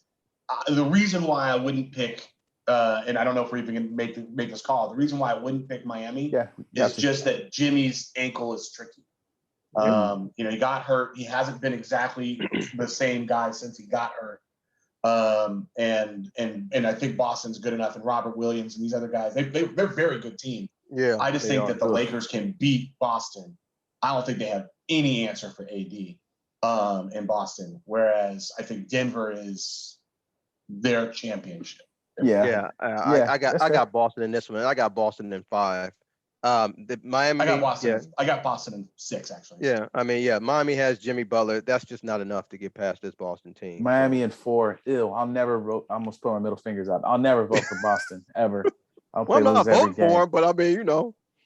[SPEAKER 3] the reason why I wouldn't pick. And I don't know if we're even going to make this call. The reason why I wouldn't pick Miami is just that Jimmy's ankle is tricky. He got hurt. He hasn't been exactly the same guy since he got hurt. And I think Boston's good enough, and Robert Williams and these other guys, they're a very good team.
[SPEAKER 1] Yeah,
[SPEAKER 3] I just think that the Lakers can beat Boston. I don't think they have any answer for AD in Boston, whereas I think Denver is their championship.
[SPEAKER 1] I got Boston in this one. I got Boston in 5. The Miami.
[SPEAKER 3] I got Boston. Yeah. I got Boston in 6, actually.
[SPEAKER 1] Yeah, I mean, Miami has Jimmy Butler. That's just not enough to get past this Boston team.
[SPEAKER 2] Miami in 4. Ew, I'll never vote. I almost put my middle fingers out. I'll never vote for Boston ever.
[SPEAKER 1] I'm not voting for him, but I mean,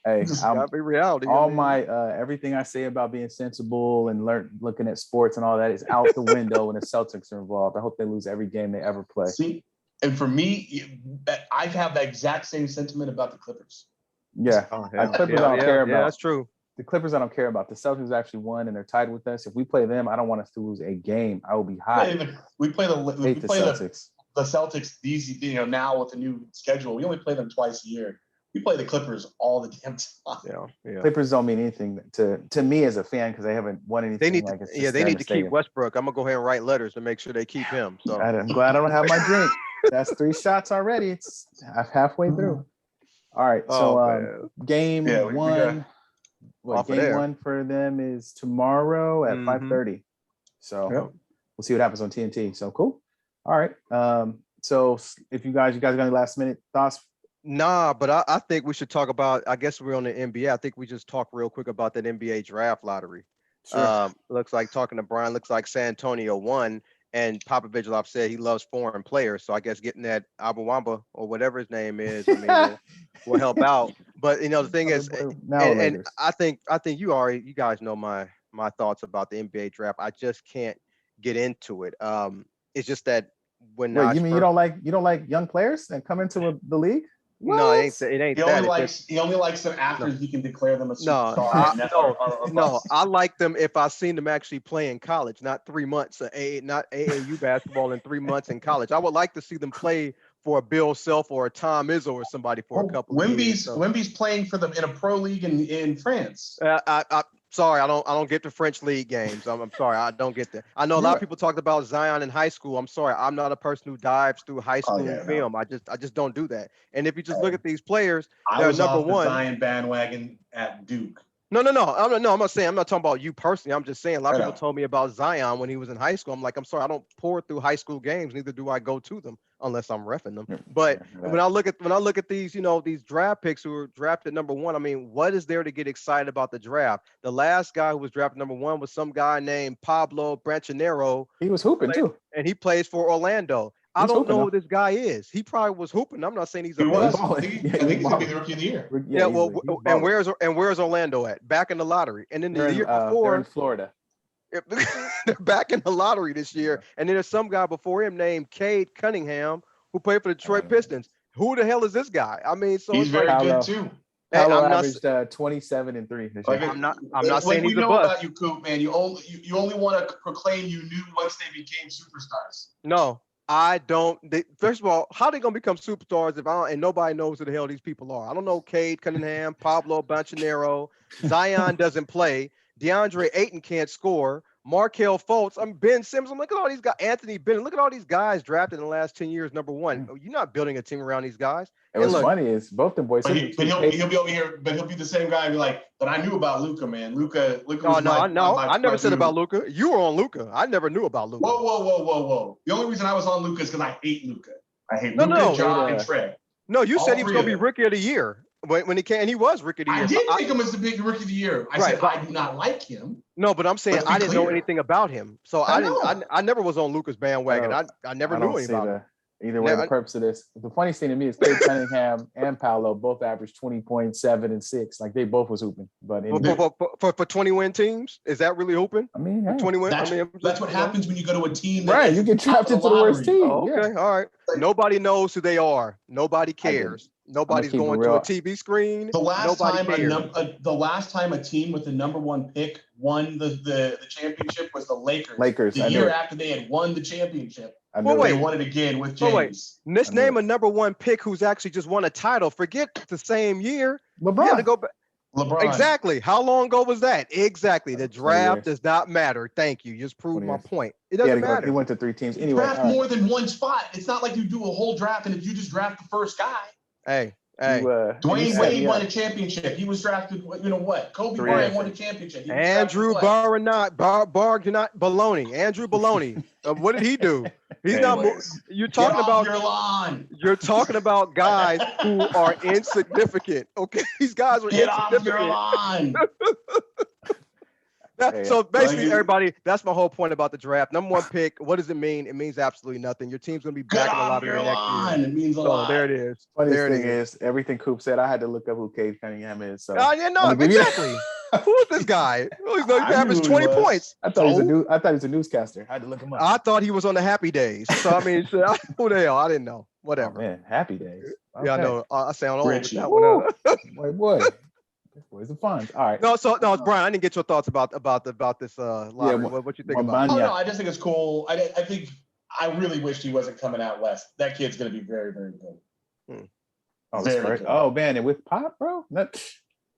[SPEAKER 2] hey,
[SPEAKER 1] gotta be reality.
[SPEAKER 2] All my everything I say about being sensible and looking at sports and all that is out the window when the Celtics are involved. I hope they lose every game they ever play.
[SPEAKER 3] See, and for me, I have the exact same sentiment about the Clippers.
[SPEAKER 2] Yeah, Clippers I don't care about.
[SPEAKER 1] Yeah, that's true.
[SPEAKER 2] The Clippers I don't care about. The Celtics actually won and they're tied with us. If we play them, I don't want us to lose a game. I will be hot.
[SPEAKER 3] We play the
[SPEAKER 2] Celtics.
[SPEAKER 3] The Celtics. These now with the new schedule, we only play them twice a year. We play the Clippers all the damn time.
[SPEAKER 1] Yeah.
[SPEAKER 2] Clippers don't mean anything to me as a fan because they haven't won anything.
[SPEAKER 1] They need to keep Westbrook. I'm gonna go ahead and write letters to make sure they keep him. So
[SPEAKER 2] I'm glad I don't have my drink. That's 3 shots already. It's halfway through. All right, so game 1. Game 1 for them is tomorrow at 5:30. So we'll see what happens on TNT. So cool. All right. So if you guys got any last minute thoughts?
[SPEAKER 1] Nah, but I think we should talk about. I guess we're on the NBA. I think we just talk real quick about that NBA draft lottery.
[SPEAKER 2] Sure.
[SPEAKER 1] Looks like talking to Brian. Looks like San Antonio won, and Popovich I've said he loves foreign players. So I guess getting that Abouamba or whatever his name is, I mean, will help out. But the thing is, and I think you guys know my my thoughts about the NBA draft. I just can't get into it. It's just that when
[SPEAKER 2] Wait,
[SPEAKER 1] I
[SPEAKER 2] you mean
[SPEAKER 1] first,
[SPEAKER 2] you don't like young players and come into the league?
[SPEAKER 1] no,
[SPEAKER 2] What?
[SPEAKER 1] it ain't
[SPEAKER 3] He
[SPEAKER 1] that.
[SPEAKER 3] only
[SPEAKER 1] It's just
[SPEAKER 3] likes them after
[SPEAKER 1] no,
[SPEAKER 3] he can declare them a
[SPEAKER 1] no,
[SPEAKER 3] superstar.
[SPEAKER 1] I,
[SPEAKER 3] and that-
[SPEAKER 1] no,
[SPEAKER 3] or
[SPEAKER 1] no.
[SPEAKER 3] bust.
[SPEAKER 1] I like them if I seen them actually play in college, not 3 months of not AAU basketball in 3 months in college. I would like to see them play for a Bill Self or a Tom Izzo or somebody for a couple of years. So,
[SPEAKER 3] Wemby's playing for them in a pro league in France.
[SPEAKER 1] I sorry, I don't get the French league games. I'm sorry, I don't get that. I know a lot of people talked about Zion in high school. I'm sorry, I'm not a person who dives through high school
[SPEAKER 3] yeah, no.
[SPEAKER 1] film. I just don't do that. And if you just look at these players,
[SPEAKER 3] I
[SPEAKER 1] they're
[SPEAKER 3] was
[SPEAKER 1] number
[SPEAKER 3] off the
[SPEAKER 1] one.
[SPEAKER 3] Zion bandwagon at Duke.
[SPEAKER 1] No. I'm not saying, I'm not talking about you personally. I'm just saying a lot of people told me about Zion when he was in high school. I'm like, I'm sorry, I don't pour through high school games, neither do I go to them unless I'm reffing them. But when I look at these, these draft picks who were drafted number one, I mean, what is there to get excited about the draft? The last guy who was drafted number one was some guy named Pablo Branchonero.
[SPEAKER 2] He was hooping too.
[SPEAKER 1] And he plays for Orlando. I don't know who this guy is. He probably was hooping. I'm not saying he's a
[SPEAKER 3] was.
[SPEAKER 1] bust.
[SPEAKER 3] I think he's gonna be the rookie of the year.
[SPEAKER 1] Yeah, well, and where's Orlando at? Back in the lottery. And then the year before,
[SPEAKER 2] they're in Florida.
[SPEAKER 1] They're back in the lottery this year. And then there's some guy before him named Cade Cunningham who played for the Detroit Pistons. Who the hell is this guy? I mean, so
[SPEAKER 3] he's very good too.
[SPEAKER 2] Paolo averaged 27 and 3.
[SPEAKER 1] I'm not saying he's a bust.
[SPEAKER 3] We know about you, Coop, man. You only want to proclaim you knew once they became superstars.
[SPEAKER 1] No, I don't. First of all, how they gonna become superstars if and nobody knows who the hell these people are? I don't know Cade Cunningham, Pablo Banchonero, Zion doesn't play, DeAndre Ayton can't score, Markelle Fultz, Ben Simmons. Look at all these guys, Anthony Bennett. Look at all these guys drafted in the last 10 years. Number one, you're not building a team around these guys.
[SPEAKER 2] And what's funny is both them boys.
[SPEAKER 3] But he'll be over here. But he'll be the same guy. Be like, but I knew about Luka, man. Luka.
[SPEAKER 1] I never said about Luka. You were on Luka. I never knew about Luka.
[SPEAKER 3] Whoa. The only reason I was on Luka is because I hate Luka. I hate Luka, Ja, and Trey.
[SPEAKER 1] No, you said he was going to be rookie of the year when he came, and he was rookie of the year.
[SPEAKER 3] I did pick him as the big rookie of the year. I said I do not like him.
[SPEAKER 1] No, but I'm saying I didn't know anything about him, so I never was on Luka's bandwagon. I never knew anything about him.
[SPEAKER 2] Either way, the purpose of this. The funniest thing to me is Cade Cunningham and Paolo both averaged 20.7 and 6. Like they both was hooping. But
[SPEAKER 1] for 20 win teams, is that really hooping?
[SPEAKER 2] I mean, yeah.
[SPEAKER 1] 20 win.
[SPEAKER 3] That's what happens when you go to a team.
[SPEAKER 2] Right, you get drafted to the worst team.
[SPEAKER 1] Oh, okay, all right. Nobody knows who they are. Nobody cares. Nobody's going to a TV screen.
[SPEAKER 3] The last time a team with the number one pick won the championship was the Lakers. The year after they had won the championship. They won it again with James.
[SPEAKER 1] Let's name a number one pick who's actually just won a title. Forget the same year.
[SPEAKER 2] LeBron.
[SPEAKER 1] To go back.
[SPEAKER 3] LeBron.
[SPEAKER 1] Exactly. How long ago was that? Exactly. The draft does not matter. Thank you. You just proved my point. It doesn't matter.
[SPEAKER 2] He went to 3 teams. Anyway,
[SPEAKER 3] draft more than one spot. It's not like you do a whole draft and if you just draft the first guy.
[SPEAKER 1] Hey.
[SPEAKER 3] Dwayne Wade won a championship. He was drafted. You know what? Kobe Bryant won a championship.
[SPEAKER 1] Andrew Baloney. Andrew Baloney. What did he do? He's not. You're talking about
[SPEAKER 3] your lawn.
[SPEAKER 1] You're talking about guys who are insignificant. Okay, these guys are insignificant.
[SPEAKER 3] Off your lawn.
[SPEAKER 1] So basically, everybody, that's my whole point about the draft. Number one pick, what does it mean? It means absolutely nothing. Your team's going to be back in the lottery next year.
[SPEAKER 3] It means a lot.
[SPEAKER 1] There it is.
[SPEAKER 2] Funniest thing is, everything Coop said, I had to look up who Cade Cunningham is. So
[SPEAKER 1] exactly. Who is this guy? He averaged 20 points.
[SPEAKER 2] I thought he was a newscaster. I had to look him up.
[SPEAKER 1] I thought he was on the Happy Days. So I mean, who the hell? I didn't know. Whatever.
[SPEAKER 2] Oh, man, Happy Days.
[SPEAKER 1] Okay. Yeah, I know. I sound old with that one.
[SPEAKER 2] Boy. Boys are fun. All right.
[SPEAKER 1] No, Brian, I didn't get your thoughts about this lottery. What you think about it?
[SPEAKER 3] Oh, no, I just think it's cool. I really wished he wasn't coming out west. That kid's going to be very, very good.
[SPEAKER 2] Oh, man, and with Pop, bro?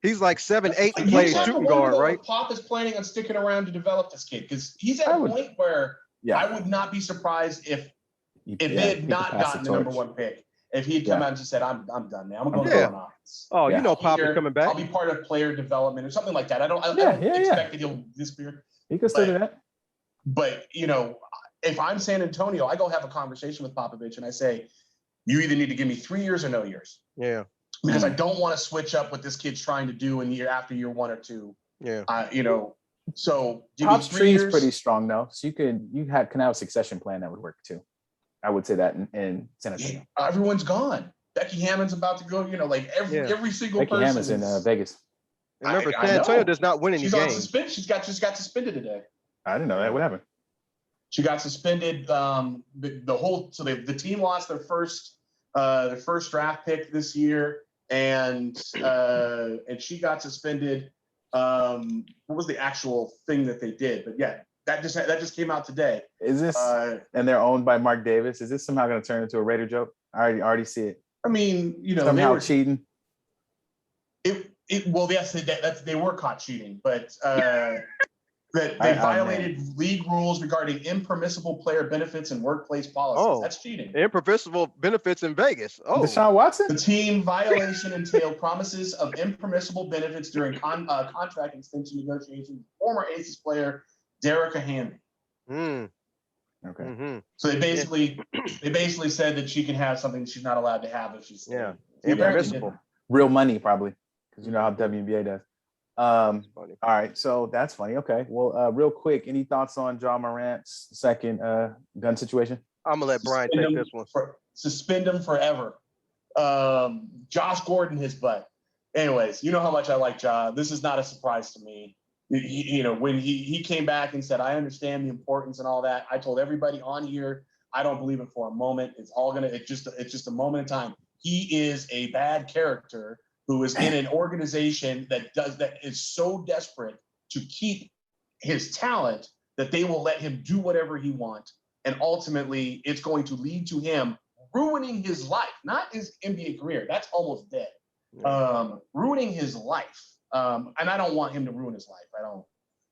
[SPEAKER 1] He's like 7'8" and plays shooting guard, right?
[SPEAKER 3] Pop is planning on sticking around to develop this kid because he's at a point where I would not be surprised if they had not gotten the number one pick. If he had come out and just said, I'm done now. I'm going to go on offense.
[SPEAKER 1] Oh, you know Pop is coming back.
[SPEAKER 3] I'll be part of player development or something like that. I don't expect that he'll disappear.
[SPEAKER 2] He could still do that.
[SPEAKER 3] But, if I'm San Antonio, I go have a conversation with Popovich and I say, you either need to give me 3 years or no years.
[SPEAKER 1] Yeah.
[SPEAKER 3] Because I don't want to switch up what this kid's trying to do in after year 1 or 2.
[SPEAKER 1] Yeah.
[SPEAKER 3] So
[SPEAKER 2] Pop's tree is pretty strong though. So you can have a succession plan that would work too. I would say that in San Antonio.
[SPEAKER 3] Everyone's gone. Becky Hammond's about to go. Every single
[SPEAKER 2] Becky
[SPEAKER 3] person.
[SPEAKER 2] Hammond's in Vegas.
[SPEAKER 1] Remember,
[SPEAKER 3] I
[SPEAKER 1] San Antonio
[SPEAKER 3] know.
[SPEAKER 1] does not win any
[SPEAKER 3] She's on
[SPEAKER 1] games.
[SPEAKER 3] suspension. She just got suspended today.
[SPEAKER 2] I didn't know that. What happened?
[SPEAKER 3] She got suspended. The team lost their first draft pick this year, and she got suspended. What was the actual thing that they did? But yeah, that just came out today.
[SPEAKER 2] Is this and they're owned by Mark Davis? Is this somehow going to turn into a Raider joke? I already see it.
[SPEAKER 3] I mean,
[SPEAKER 2] somehow
[SPEAKER 3] they were
[SPEAKER 2] cheating.
[SPEAKER 3] Yes, they were caught cheating, but that they violated league rules regarding impermissible player benefits and workplace policies.
[SPEAKER 1] Oh,
[SPEAKER 3] that's cheating.
[SPEAKER 1] Impermissible benefits in Vegas. Oh,
[SPEAKER 2] Deshaun Watson.
[SPEAKER 3] The team violation entailed promises of impermissible benefits during contract extension negotiations with former Aces player Derek Handy.
[SPEAKER 1] Okay.
[SPEAKER 2] Mm-hmm.
[SPEAKER 3] So they basically said that she can have something she's not allowed to have if she's
[SPEAKER 1] impermissible.
[SPEAKER 2] Real money, probably, because you know how WNBA does. All right, so that's funny. Okay, well, real quick, any thoughts on Ja Morant's second gun situation?
[SPEAKER 1] I'm gonna let Brian take this one.
[SPEAKER 3] Suspend him forever. Josh Gordon, his butt. Anyways, you know how much I like Ja. This is not a surprise to me. When he came back and said, "I understand the importance and all that," I told everybody on here, I don't believe it for a moment. It's just a moment in time. He is a bad character who is in an organization that is so desperate to keep his talent that they will let him do whatever he wants. And ultimately, it's going to lead to him ruining his life, not his NBA career. That's almost dead. Ruining his life. And I don't want him to ruin his life.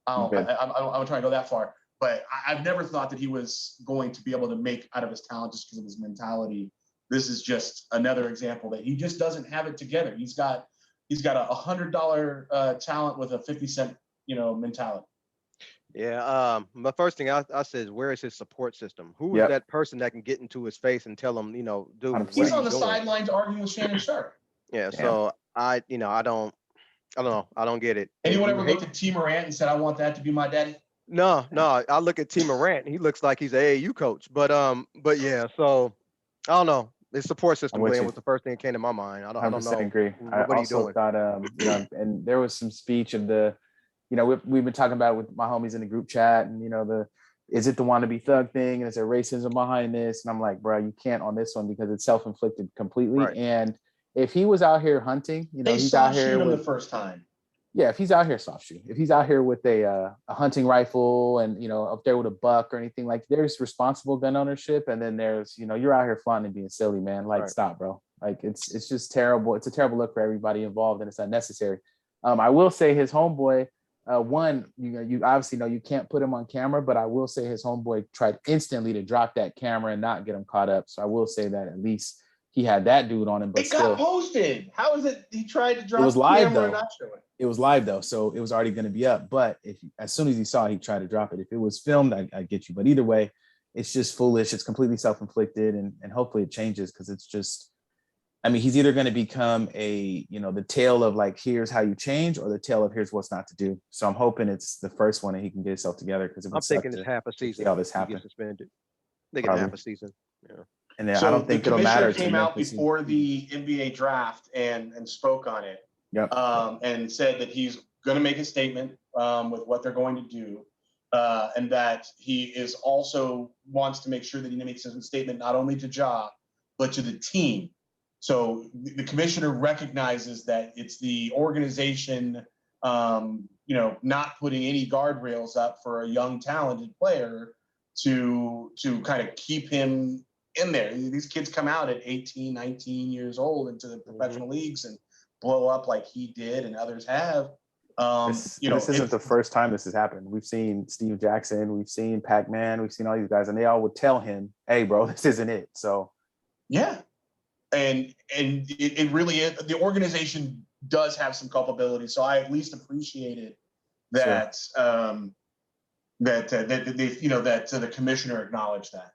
[SPEAKER 3] I'm trying to go that far. But I've never thought that he was going to be able to make out of his talent just because of his mentality. This is just another example that he just doesn't have it together. He's got a $100 talent with a 50-cent, mentality.
[SPEAKER 1] Yeah. The first thing I said is, where is his support system? Who is that person that can get into his face and tell him, dude,
[SPEAKER 3] he's on the sidelines arguing with Shannon Sharp.
[SPEAKER 1] Yeah. So I don't know. I don't get it.
[SPEAKER 3] Anyone ever looked at T. Morant and said, "I want that to be my daddy"?
[SPEAKER 1] No. I look at T. Morant. He looks like he's an AAU coach. But yeah. So I don't know. His support system, Glenn, was the first thing that came to my mind. I don't know.
[SPEAKER 2] Agree.
[SPEAKER 1] What
[SPEAKER 2] I
[SPEAKER 1] are you
[SPEAKER 2] also
[SPEAKER 1] doing?
[SPEAKER 2] thought, and there was some speech of the, we've been talking about it with my homies in the group chat, and is it the wannabe thug thing, and is there racism behind this? And I'm like, bro, you can't on this one because it's self-inflicted completely. Right. And if he was out here hunting, he's out here
[SPEAKER 3] shoot him the first time.
[SPEAKER 2] Yeah, if he's out here soft shooting, if he's out here with a hunting rifle and up there with a buck or anything, like, there's responsible gun ownership, and then there's you're out here fun and being silly, man. Like, stop, bro. Like, it's just terrible. It's a terrible look for everybody involved, and it's unnecessary. I will say his homeboy, you obviously know you can't put him on camera, but I will say his homeboy tried instantly to drop that camera and not get him caught up. So I will say that at least he had that dude on him. But
[SPEAKER 3] it got posted. How is it? He tried to drop.
[SPEAKER 2] It was live
[SPEAKER 3] camera
[SPEAKER 2] though.
[SPEAKER 3] And not show it.
[SPEAKER 2] It was live though, so it was already going to be up. But as soon as he saw it, he tried to drop it. If it was filmed, I get you. But either way, it's just foolish. It's completely self-inflicted, and hopefully it changes, because it's just, he's either going to become the tale of like, here's how you change, or the tale of here's what's not to do. So I'm hoping it's the first one and he can get himself together, because
[SPEAKER 1] I'm thinking it's half a season.
[SPEAKER 2] All this happen.
[SPEAKER 1] Suspended. They get half a season. Yeah.
[SPEAKER 2] And then I don't think it'll matter.
[SPEAKER 3] The commissioner came out before the NBA draft and spoke on it.
[SPEAKER 2] Yep.
[SPEAKER 3] And said that he's going to make a statement with what they're going to do, and that he is also wants to make sure that he makes a statement not only to Ja, but to the team. So the commissioner recognizes that it's the organization, not putting any guardrails up for a young, talented player to kind of keep him in there. These kids come out at 18, 19 years old into the professional leagues and blow up like he did and others have.
[SPEAKER 2] This isn't the first time this has happened. We've seen Steve Jackson, we've seen Pac-Man, we've seen all these guys, and they all would tell him, "Hey, bro, this isn't it." So
[SPEAKER 3] yeah, and it really is. The organization does have some culpability, so I at least appreciated that. Sure. That the commissioner acknowledged that.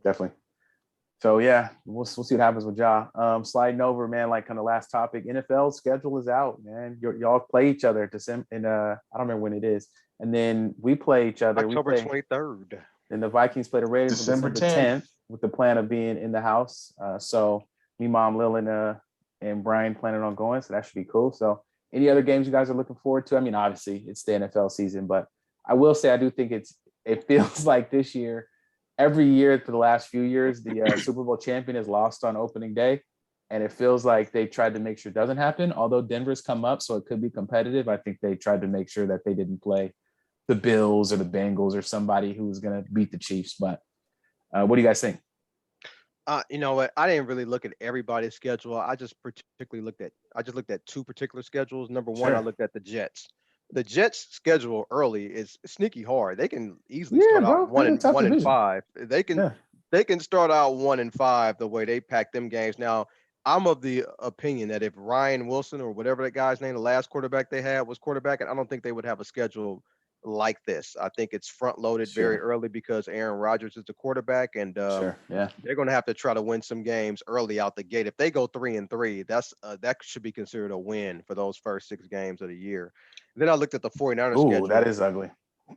[SPEAKER 2] Definitely. So yeah, we'll see what happens with Ja. Sliding over, man, like, kind of last topic. NFL schedule is out, man. Y'all play each other I don't remember when it is, and then we play each other.
[SPEAKER 1] October 23rd.
[SPEAKER 2] And the Vikings play the Raiders December 10th, with the plan of being in the house. So me, Mom, Lil, and Brian planning on going, so that should be cool. So Any other games you guys are looking forward to? I mean, obviously it's the NFL season, but I will say I do think it feels like this year, every year for the last few years, the Super Bowl champion is lost on opening day. And it feels like they tried to make sure it doesn't happen. Although Denver's come up, so it could be competitive. I think they tried to make sure that they didn't play the Bills or the Bengals or somebody who was going to beat the Chiefs. But what do you guys think?
[SPEAKER 1] You know what? I didn't really look at everybody's schedule. I just looked at two particular schedules. Number one, I
[SPEAKER 2] Sure.
[SPEAKER 1] looked at the Jets. The Jets schedule early is sneaky hard. They can easily
[SPEAKER 2] Yeah,
[SPEAKER 1] start
[SPEAKER 2] bro.
[SPEAKER 1] out one
[SPEAKER 2] That's a
[SPEAKER 1] and
[SPEAKER 2] tough
[SPEAKER 1] one and
[SPEAKER 2] division.
[SPEAKER 1] five.
[SPEAKER 2] Yeah.
[SPEAKER 1] They can start out 1-5 the way they pack them games. Now, I'm of the opinion that if Ryan Wilson or whatever that guy's name, the last quarterback they had was quarterback, I don't think they would have a schedule like this. I think it's front loaded very
[SPEAKER 2] Sure.
[SPEAKER 1] early because Aaron Rodgers is the quarterback, and
[SPEAKER 2] Sure. Yeah.
[SPEAKER 1] they're going to have to try to win some games early out the gate. If they go 3-3, that should be considered a win for those first 6 games of the year. Then I looked at the 49ers
[SPEAKER 2] Ooh, that
[SPEAKER 1] schedule.
[SPEAKER 2] is ugly.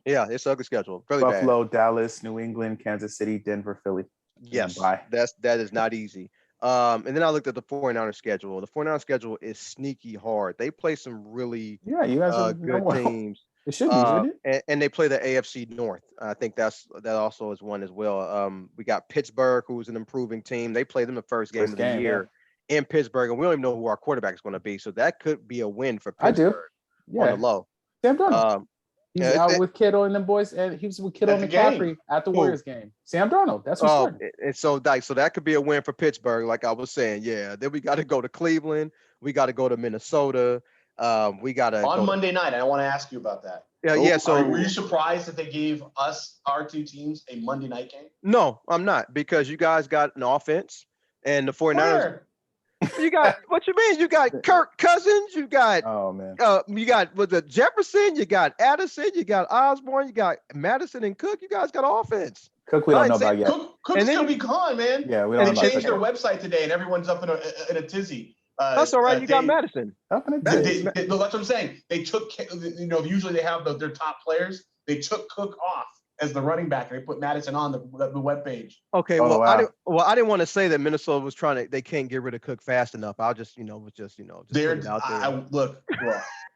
[SPEAKER 1] Yeah, it's an ugly schedule, really bad.
[SPEAKER 2] Buffalo, Dallas, New England, Kansas City, Denver, Philly.
[SPEAKER 1] Yes,
[SPEAKER 2] Bye.
[SPEAKER 1] that is not easy. And then I looked at the 49ers schedule. The 49ers schedule is sneaky hard. They play some really
[SPEAKER 2] Yeah, you guys are
[SPEAKER 1] good teams.
[SPEAKER 2] It should be, shouldn't it?
[SPEAKER 1] And they play the AFC North. I think that also is one as well. We got Pittsburgh, who's an improving team. They play them the first game of the year in Pittsburgh, and we don't even know who our quarterback is going to be. So that could be a win for Pittsburgh.
[SPEAKER 2] I do.
[SPEAKER 1] On
[SPEAKER 2] Yeah.
[SPEAKER 1] the low.
[SPEAKER 2] Sam Darnold. He's out
[SPEAKER 1] it-
[SPEAKER 2] with Kittle and them boys, and he was with Kittle and
[SPEAKER 3] At the game.
[SPEAKER 2] McCaffrey at the
[SPEAKER 1] Who?
[SPEAKER 2] Warriors game. Sam Darnold. That's what's starting.
[SPEAKER 1] And so that could be a win for Pittsburgh, like I was saying. Yeah. Then we got to go to Cleveland. We got to go to Minnesota. We got to
[SPEAKER 3] On Monday night. I want to ask you about that.
[SPEAKER 1] Yeah. So
[SPEAKER 3] were you surprised that they gave us, our two teams, a Monday night game?
[SPEAKER 1] No, I'm not, because you guys got an offense, and the 49ers.
[SPEAKER 3] Where?
[SPEAKER 1] You got what you mean? You got Kirk Cousins. You got
[SPEAKER 2] Oh man.
[SPEAKER 1] you got with the Jefferson. You got Addison. You got Osborne. You got Madison and Cook. You guys got offense.
[SPEAKER 2] Cook, we don't know
[SPEAKER 1] I'd say
[SPEAKER 2] about yet.
[SPEAKER 3] Cook's
[SPEAKER 1] And then-
[SPEAKER 3] gonna be gone, man.
[SPEAKER 2] Yeah, we don't
[SPEAKER 3] And
[SPEAKER 2] know
[SPEAKER 3] they
[SPEAKER 2] about
[SPEAKER 3] changed their
[SPEAKER 2] that.
[SPEAKER 3] website today, and everyone's up in a tizzy.
[SPEAKER 1] That's all right. You got Madison.
[SPEAKER 3] No, that's what I'm saying. They took, usually they have their top players. They took Cook off as the running back, and they put Madison on the web page.
[SPEAKER 1] Okay.
[SPEAKER 2] Oh,
[SPEAKER 1] Well,
[SPEAKER 2] wow.
[SPEAKER 1] I didn't want to say that Minnesota was they can't get rid of Cook fast enough. I'll just put it out there.
[SPEAKER 3] Look,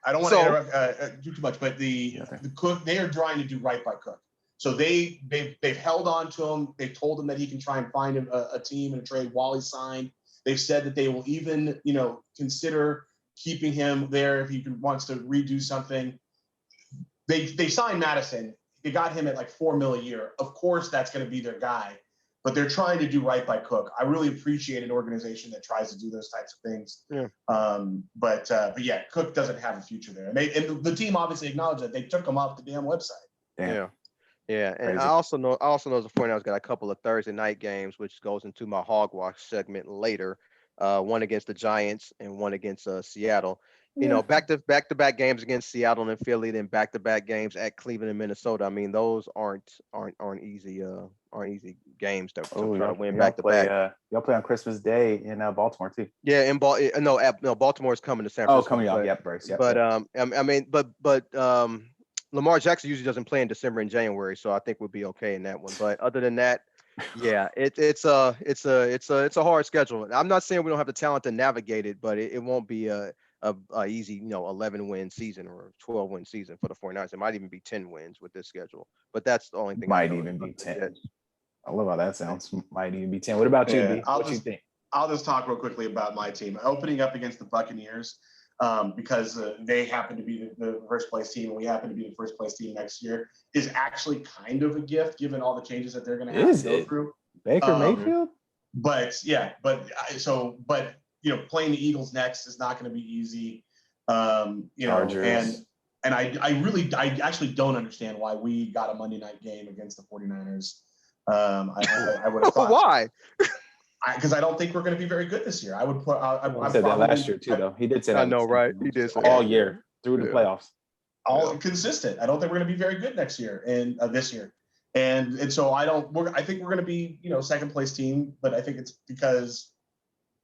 [SPEAKER 3] I don't want to
[SPEAKER 1] So-
[SPEAKER 3] interrupt do too much, but the Cook, they are trying to do right by Cook. So they've held on to him. They've told him that he can try and find a team and a trade while he's signed. They've said that they will even, consider keeping him there if he wants to redo something. They signed Madison. They got him at like $4 million a year. Of course, that's going to be their guy, but they're trying to do right by Cook. I really appreciate an organization that tries to do those types of things.
[SPEAKER 1] Yeah.
[SPEAKER 3] But yeah, Cook doesn't have a future there. And the team obviously acknowledged that. They took him off the damn website.
[SPEAKER 2] Damn.
[SPEAKER 1] Yeah. And
[SPEAKER 2] Crazy.
[SPEAKER 1] I also know the 49ers got a couple of Thursday night games, which goes into my Hogwash segment later. One against the Giants and one against Seattle. Back to back games against Seattle and Philly, then back to back games at Cleveland and Minnesota. I mean, those aren't easy games to try to win back to back.
[SPEAKER 2] Y'all play on Christmas Day in Baltimore too.
[SPEAKER 1] Yeah, in Baltimore's coming to San Francisco.
[SPEAKER 2] Oh, coming up. Yep, Bryce. Yep.
[SPEAKER 1] But Lamar Jackson usually doesn't play in December and January, so I think we'll be okay in that one. But other than that, yeah, it's a hard schedule. I'm not saying we don't have the talent to navigate it, but it won't be a easy 11-win season or 12-win season for the 49ers. It might even be 10 wins with this schedule, but that's the only thing.
[SPEAKER 2] Might even be 10. I love how that sounds. Might even be 10. What about you, B? What you think?
[SPEAKER 3] I'll just talk real quickly about my team. Opening up against the Buccaneers, because they happen to be the first place team, and we happen to be the first place team next year, is actually kind of a gift given all the changes that they're going to have to go through.
[SPEAKER 2] Baker Mayfield?
[SPEAKER 3] But playing the Eagles next is not going to be easy.
[SPEAKER 2] Chargers.
[SPEAKER 3] And I actually don't understand why we got a Monday night game against the 49ers. I would have thought.
[SPEAKER 1] Why?
[SPEAKER 3] Because I don't think we're going to be very good this year. I would put.
[SPEAKER 2] I said that last year too, though. He did say that.
[SPEAKER 1] I know, right? He did say
[SPEAKER 2] all year through the playoffs.
[SPEAKER 3] All consistent. I don't think we're going to be very good next year and this year. And so I think we're going to be second place team, but I think it's because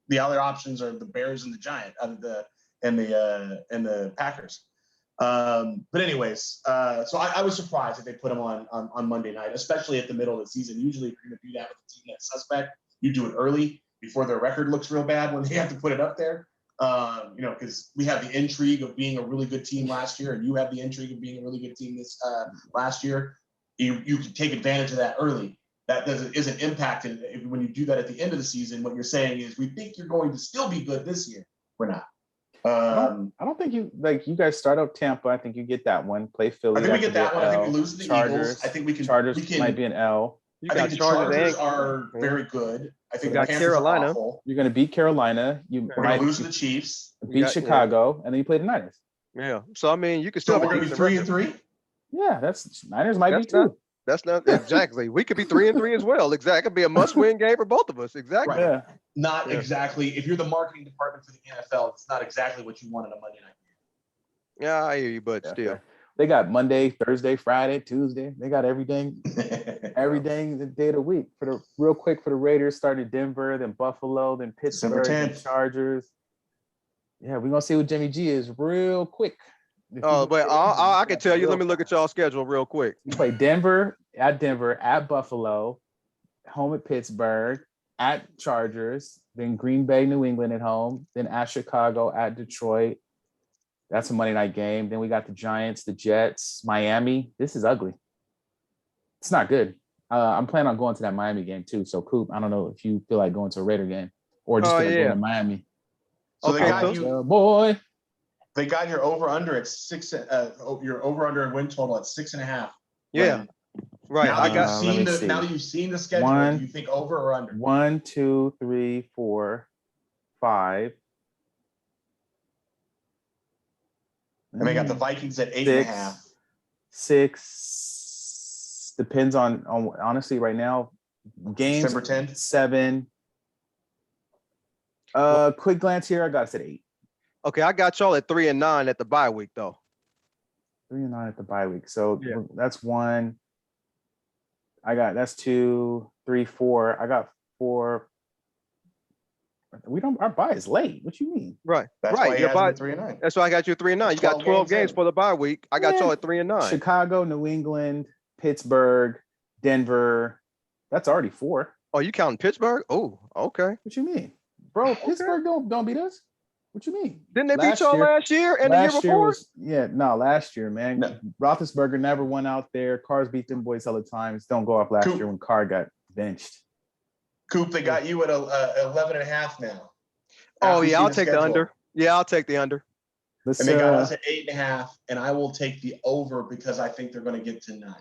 [SPEAKER 3] the other options are the Bears and the Giants, and the Packers. But anyways, so I was surprised that they put them on Monday night, especially at the middle of the season. Usually, if you're going to do that with a team that's suspect, you do it early before their record looks real bad when they have to put it up there. Because we have the intrigue of being a really good team last year, and you have the intrigue of being a really good team this last year. You can take advantage of that early. That isn't impacted when you do that at the end of the season. What you're saying is, we think you're going to still be good this year. We're not.
[SPEAKER 2] I don't think you guys start out Tampa. I think you get that one. Play Philly.
[SPEAKER 3] I think we get that one. I think we lose to the
[SPEAKER 2] Chargers.
[SPEAKER 3] Eagles. I think we can.
[SPEAKER 2] Chargers might be an L.
[SPEAKER 3] I think the Chargers are very good. I think the Panthers are awful.
[SPEAKER 2] You're going to beat Carolina. You
[SPEAKER 3] might lose to the Chiefs.
[SPEAKER 2] Beat Chicago, and then you play the Niners.
[SPEAKER 1] Yeah. So I mean, you can still.
[SPEAKER 3] So we're going to be 3-3.
[SPEAKER 2] Yeah, that's Niners might be too.
[SPEAKER 1] That's not exactly. We could be 3-3 as well. Exactly. It could be a must-win game for both of us. Exactly.
[SPEAKER 3] Right. Yeah. Not exactly. If you're the marketing department for the NFL, it's not exactly what you want in a Monday night game.
[SPEAKER 1] Yeah, I hear you, but still.
[SPEAKER 2] They got Monday, Thursday, Friday, Tuesday. They got everything the day of the week. For the Raiders, started Denver, then Buffalo, then Pittsburgh, then Chargers. Yeah, we're gonna see what Jimmy G is real quick.
[SPEAKER 1] Oh, but I can tell you. Let me look at y'all's schedule real quick.
[SPEAKER 2] You play Denver, at Buffalo, home at Pittsburgh, at Chargers, then Green Bay, New England at home, then at Chicago, at Detroit. That's a Monday night game. Then we got the Giants, the Jets, Miami. This is ugly. It's not good. I'm planning on going to that Miami game too. So, Coop, I don't know if you feel like going to a Raider game or just going to Miami.
[SPEAKER 3] So they got you,
[SPEAKER 2] boy.
[SPEAKER 3] They got your over/under at 6. Your over/under and win total at 6.5.
[SPEAKER 1] Yeah, right.
[SPEAKER 3] Now that you've seen the schedule, do you think over or under?
[SPEAKER 2] 1, 2, 3, 4, 5.
[SPEAKER 3] And they got the Vikings at 8.5.
[SPEAKER 2] 6. Depends on honestly right now. Games
[SPEAKER 3] December 10th.
[SPEAKER 2] 7. Quick glance here. I got us at 8.
[SPEAKER 1] Okay, I got y'all at 3 and 9 at the bye week though.
[SPEAKER 2] 3 and 9 at the bye week. So that's 1. That's 2, 3, 4. I got 4. Our bye is late. What you mean?
[SPEAKER 1] Right.
[SPEAKER 3] That's
[SPEAKER 1] right.
[SPEAKER 3] Why
[SPEAKER 1] your bye
[SPEAKER 3] 3 and 9.
[SPEAKER 1] That's why I got you 3 and 9. You got 12 games for the bye week. I got y'all at 3 and 9.
[SPEAKER 2] Chicago, New England, Pittsburgh, Denver. That's already 4.
[SPEAKER 1] Oh, you counting Pittsburgh? Oh, okay.
[SPEAKER 2] What you mean? Bro, Pittsburgh don't beat us. What you mean?
[SPEAKER 1] Didn't they beat y'all last year and the year before?
[SPEAKER 2] Last year, man. No. Roethlisberger never went out there. Carr's beat them boys hella times. Don't go off last year when Carr got benched.
[SPEAKER 3] Coop, they got you at 11.5 now.
[SPEAKER 1] Oh, yeah, I'll take the under. Yeah, I'll take the under.
[SPEAKER 3] And they got us at 8.5, and I will take the over because I think they're going to get to 9.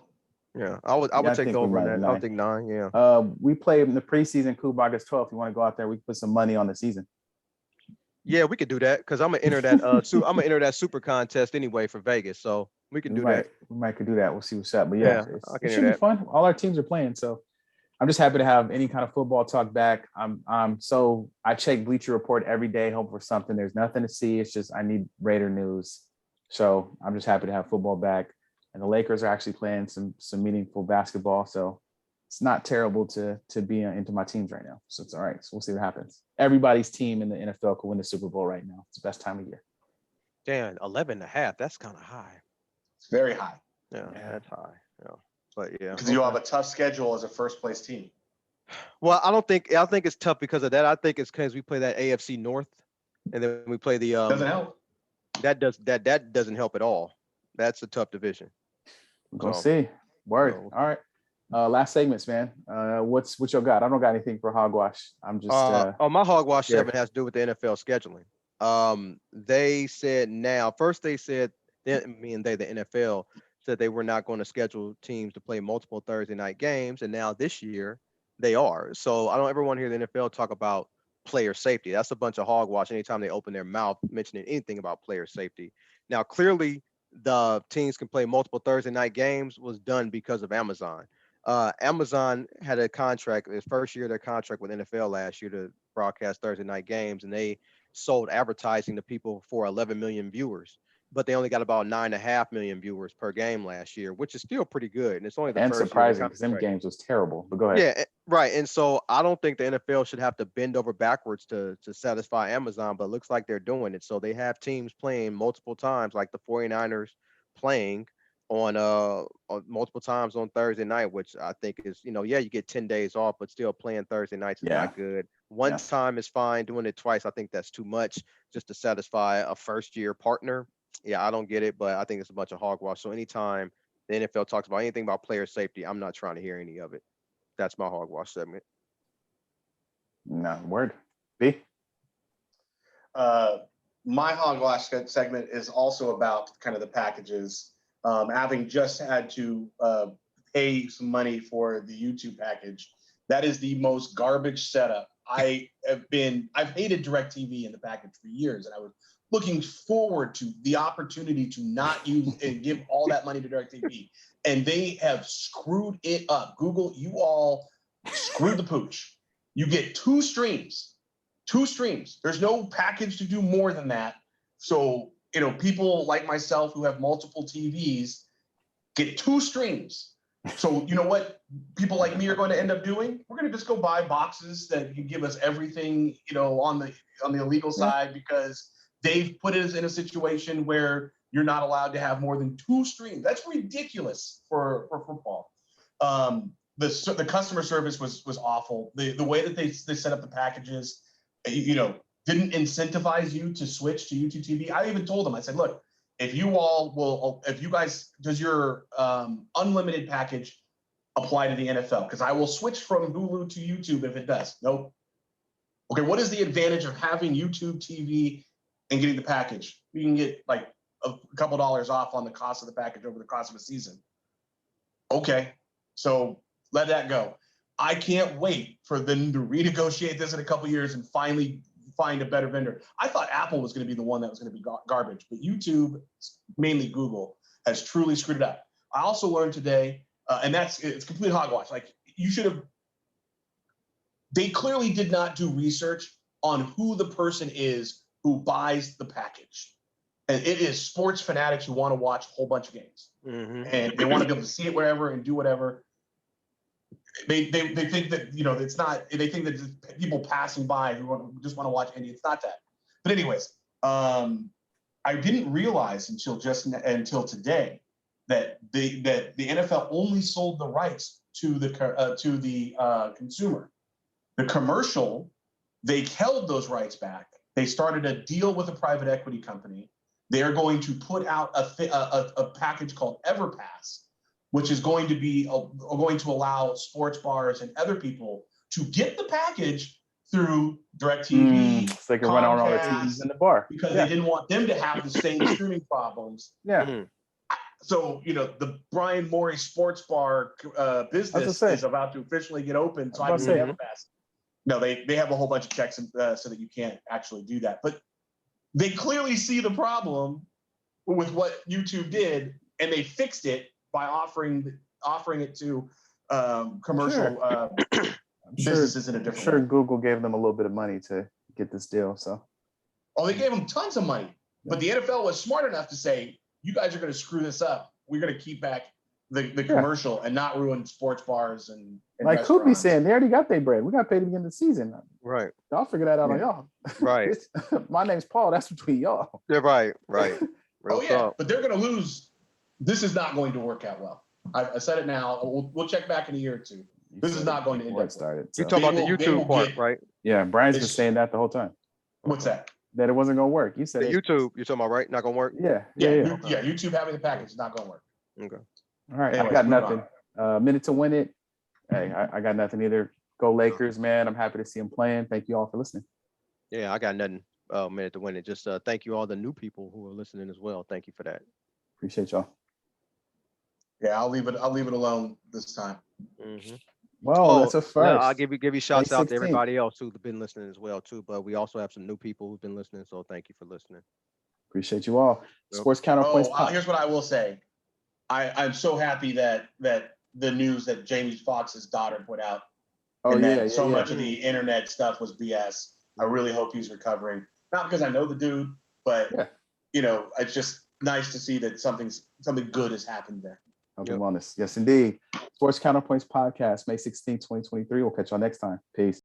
[SPEAKER 1] Yeah, I would take the over that. I'll take 9, yeah.
[SPEAKER 2] We played in the preseason, Coop, August 12th. If you want to go out there, we can put some money on the season.
[SPEAKER 1] Yeah, we could do that because I'm gonna enter that super contest anyway for Vegas, so we can do that.
[SPEAKER 2] We might could do that. We'll see what's up. But yeah, it should
[SPEAKER 1] be
[SPEAKER 2] fun. All our teams are playing, so I'm just happy to have any kind of football talk back. So I check Bleacher Report every day, hope for something. There's nothing to see. It's just I need Raider news. So I'm just happy to have football back. And the Lakers are actually playing some meaningful basketball. So it's not terrible to be into my teams right now. So it's all right. So we'll see what happens. Everybody's team in the NFL could win the Super Bowl right now. It's the best time of year.
[SPEAKER 1] Damn, 11.5. That's kind of high.
[SPEAKER 3] It's very high.
[SPEAKER 1] Yeah, that's high. Yeah, but yeah,
[SPEAKER 3] because you'll have a tough schedule as a first place team.
[SPEAKER 1] Well, I think it's tough because of that. I think it's because we play that AFC North, and then we play the
[SPEAKER 3] doesn't help.
[SPEAKER 1] That doesn't help at all. That's a tough division.
[SPEAKER 2] We'll see. Word. All right. Last segments, man. What y'all got? I don't got anything for Hogwash. I'm just
[SPEAKER 1] my Hogwash 7 has to do with the NFL scheduling. They said the NFL said they were not going to schedule teams to play multiple Thursday night games, and now this year they are. So I don't ever want to hear the NFL talk about player safety. That's a bunch of hogwash anytime they open their mouth mentioning anything about player safety. Now, clearly the teams can play multiple Thursday night games was done because of Amazon. Amazon had a contract, their first year of their contract with NFL last year to broadcast Thursday night games, and they sold advertising to people for 11 million viewers, but they only got about 9.5 million viewers per game last year, which is still pretty good. And it's only the
[SPEAKER 2] and
[SPEAKER 1] first
[SPEAKER 2] surprising because them games was terrible. But go ahead.
[SPEAKER 1] Yeah, right. And so I don't think the NFL should have to bend over backwards to satisfy Amazon, but it looks like they're doing it. So they have teams playing multiple times, like the 49ers playing on multiple times on Thursday night, which I think is, you get 10 days off, but still playing Thursday nights is not good. One time is fine. Doing it twice, I think that's too much just to satisfy a first-year partner. Yeah, I don't get it, but I think it's a bunch of hogwash. So anytime the NFL talks about anything about player safety, I'm not trying to hear any of it. That's my hogwash segment.
[SPEAKER 2] No, word. B?
[SPEAKER 3] My hogwash segment is also about kind of the packages. Having just had to pay some money for the YouTube package, that is the most garbage setup. I've hated DirecTV in the package for years, and I was looking forward to the opportunity to not use and give all that money to DirecTV. And they have screwed it up. Google, you all screwed the pooch. You get two streams. There's no package to do more than that. So, people like myself who have multiple TVs get two streams. So, you know what people like me are going to end up doing? We're going to just go buy boxes that can give us everything, on the illegal side, because they've put us in a situation where you're not allowed to have more than two streams. That's ridiculous for football. The customer service was awful. The way that they set up the packages, didn't incentivize you to switch to YouTube TV. I even told them, I said, look, if you guys, does your unlimited package apply to the NFL? Because I will switch from Hulu to YouTube if it does. Nope. Okay, what is the advantage of having YouTube TV and getting the package? You can get like a couple dollars off on the cost of the package over the cost of a season. Okay, so let that go. I can't wait for them to renegotiate this in a couple years and finally find a better vendor. I thought Apple was going to be the one that was going to be garbage, but YouTube, mainly Google, has truly screwed it up. I also learned today, and it's complete hogwash. Like, they clearly did not do research on who the person is who buys the package. And it is sports fanatics who want to watch a whole bunch of games.
[SPEAKER 1] Mm-hmm.
[SPEAKER 3] And they want to be able to see it wherever and do whatever. They think that, it's not, they think that just people passing by who just want to watch Indy. It's not that. But anyways, I didn't realize until today that the NFL only sold the rights to the consumer. The commercial, they held those rights back. They started a deal with a private equity company. They're going to put out a package called EverPass, which is going to allow sports bars and other people to get the package through DirecTV.
[SPEAKER 2] So they can run on all the TVs in the bar.
[SPEAKER 3] Because they didn't want them to have the same streaming problems.
[SPEAKER 2] Yeah.
[SPEAKER 1] Mm-hmm.
[SPEAKER 3] So, the Brian Morey sports bar business is about to officially get open. So I can say EverPass. No, they have a whole bunch of checks so that you can't actually do that. But they clearly see the problem with what YouTube did, and they fixed it by offering it to commercial businesses in a different way.
[SPEAKER 2] Google gave them a little bit of money to get this deal. So,
[SPEAKER 3] they gave them tons of money, but the NFL was smart enough to say, "You guys are going to screw this up. We're going to keep back the commercial and not ruin sports bars and
[SPEAKER 2] like Kobe saying, they already got their bread. We got paid at the beginning of the season.
[SPEAKER 1] Right.
[SPEAKER 2] Y'all figure that out on y'all.
[SPEAKER 1] Right.
[SPEAKER 2] My name's Paul. That's between y'all.
[SPEAKER 1] Yeah. Right.
[SPEAKER 3] Real talk. But they're going to lose. This is not going to work out well. I said it now. We'll check back in a year or two. This is not going to end up
[SPEAKER 2] started.
[SPEAKER 1] You talking about the YouTube part, right?
[SPEAKER 2] Yeah, Brian's been saying that the whole time.
[SPEAKER 3] What's that?
[SPEAKER 2] That it wasn't going to work. You said
[SPEAKER 1] the YouTube. You're talking about, right? Not going to work.
[SPEAKER 2] Yeah.
[SPEAKER 3] YouTube having the package is not going to work.
[SPEAKER 1] Okay.
[SPEAKER 2] All right. Anyways, I got nothing. Minute to win it. Hey, I got nothing either. Go Lakers, man. I'm happy to see them playing. Thank you all for listening.
[SPEAKER 1] Yeah, I got nothing. Minute to win it. Just thank you all the new people who are listening as well. Thank you for that.
[SPEAKER 2] Appreciate y'all.
[SPEAKER 3] Yeah, I'll leave it alone this time.
[SPEAKER 1] Mm-hmm.
[SPEAKER 2] Well, that's a first.
[SPEAKER 1] No, I'll give you shouts out to
[SPEAKER 2] 16.
[SPEAKER 1] everybody else who's been listening as well too. But we also have some new people who've been listening, so thank you for listening.
[SPEAKER 2] Appreciate you all. Sports Counterpoints.
[SPEAKER 3] Here's what I will say. I'm so happy that the news that Jamie Foxx's daughter put out. Much of the internet stuff was BS. I really hope he's recovering. Not because I know the dude, but it's just nice to see that something good has happened there.
[SPEAKER 2] Health and wellness. Yes, indeed. Sports Counterpoints podcast, May 16, 2023. We'll catch y'all next time. Peace.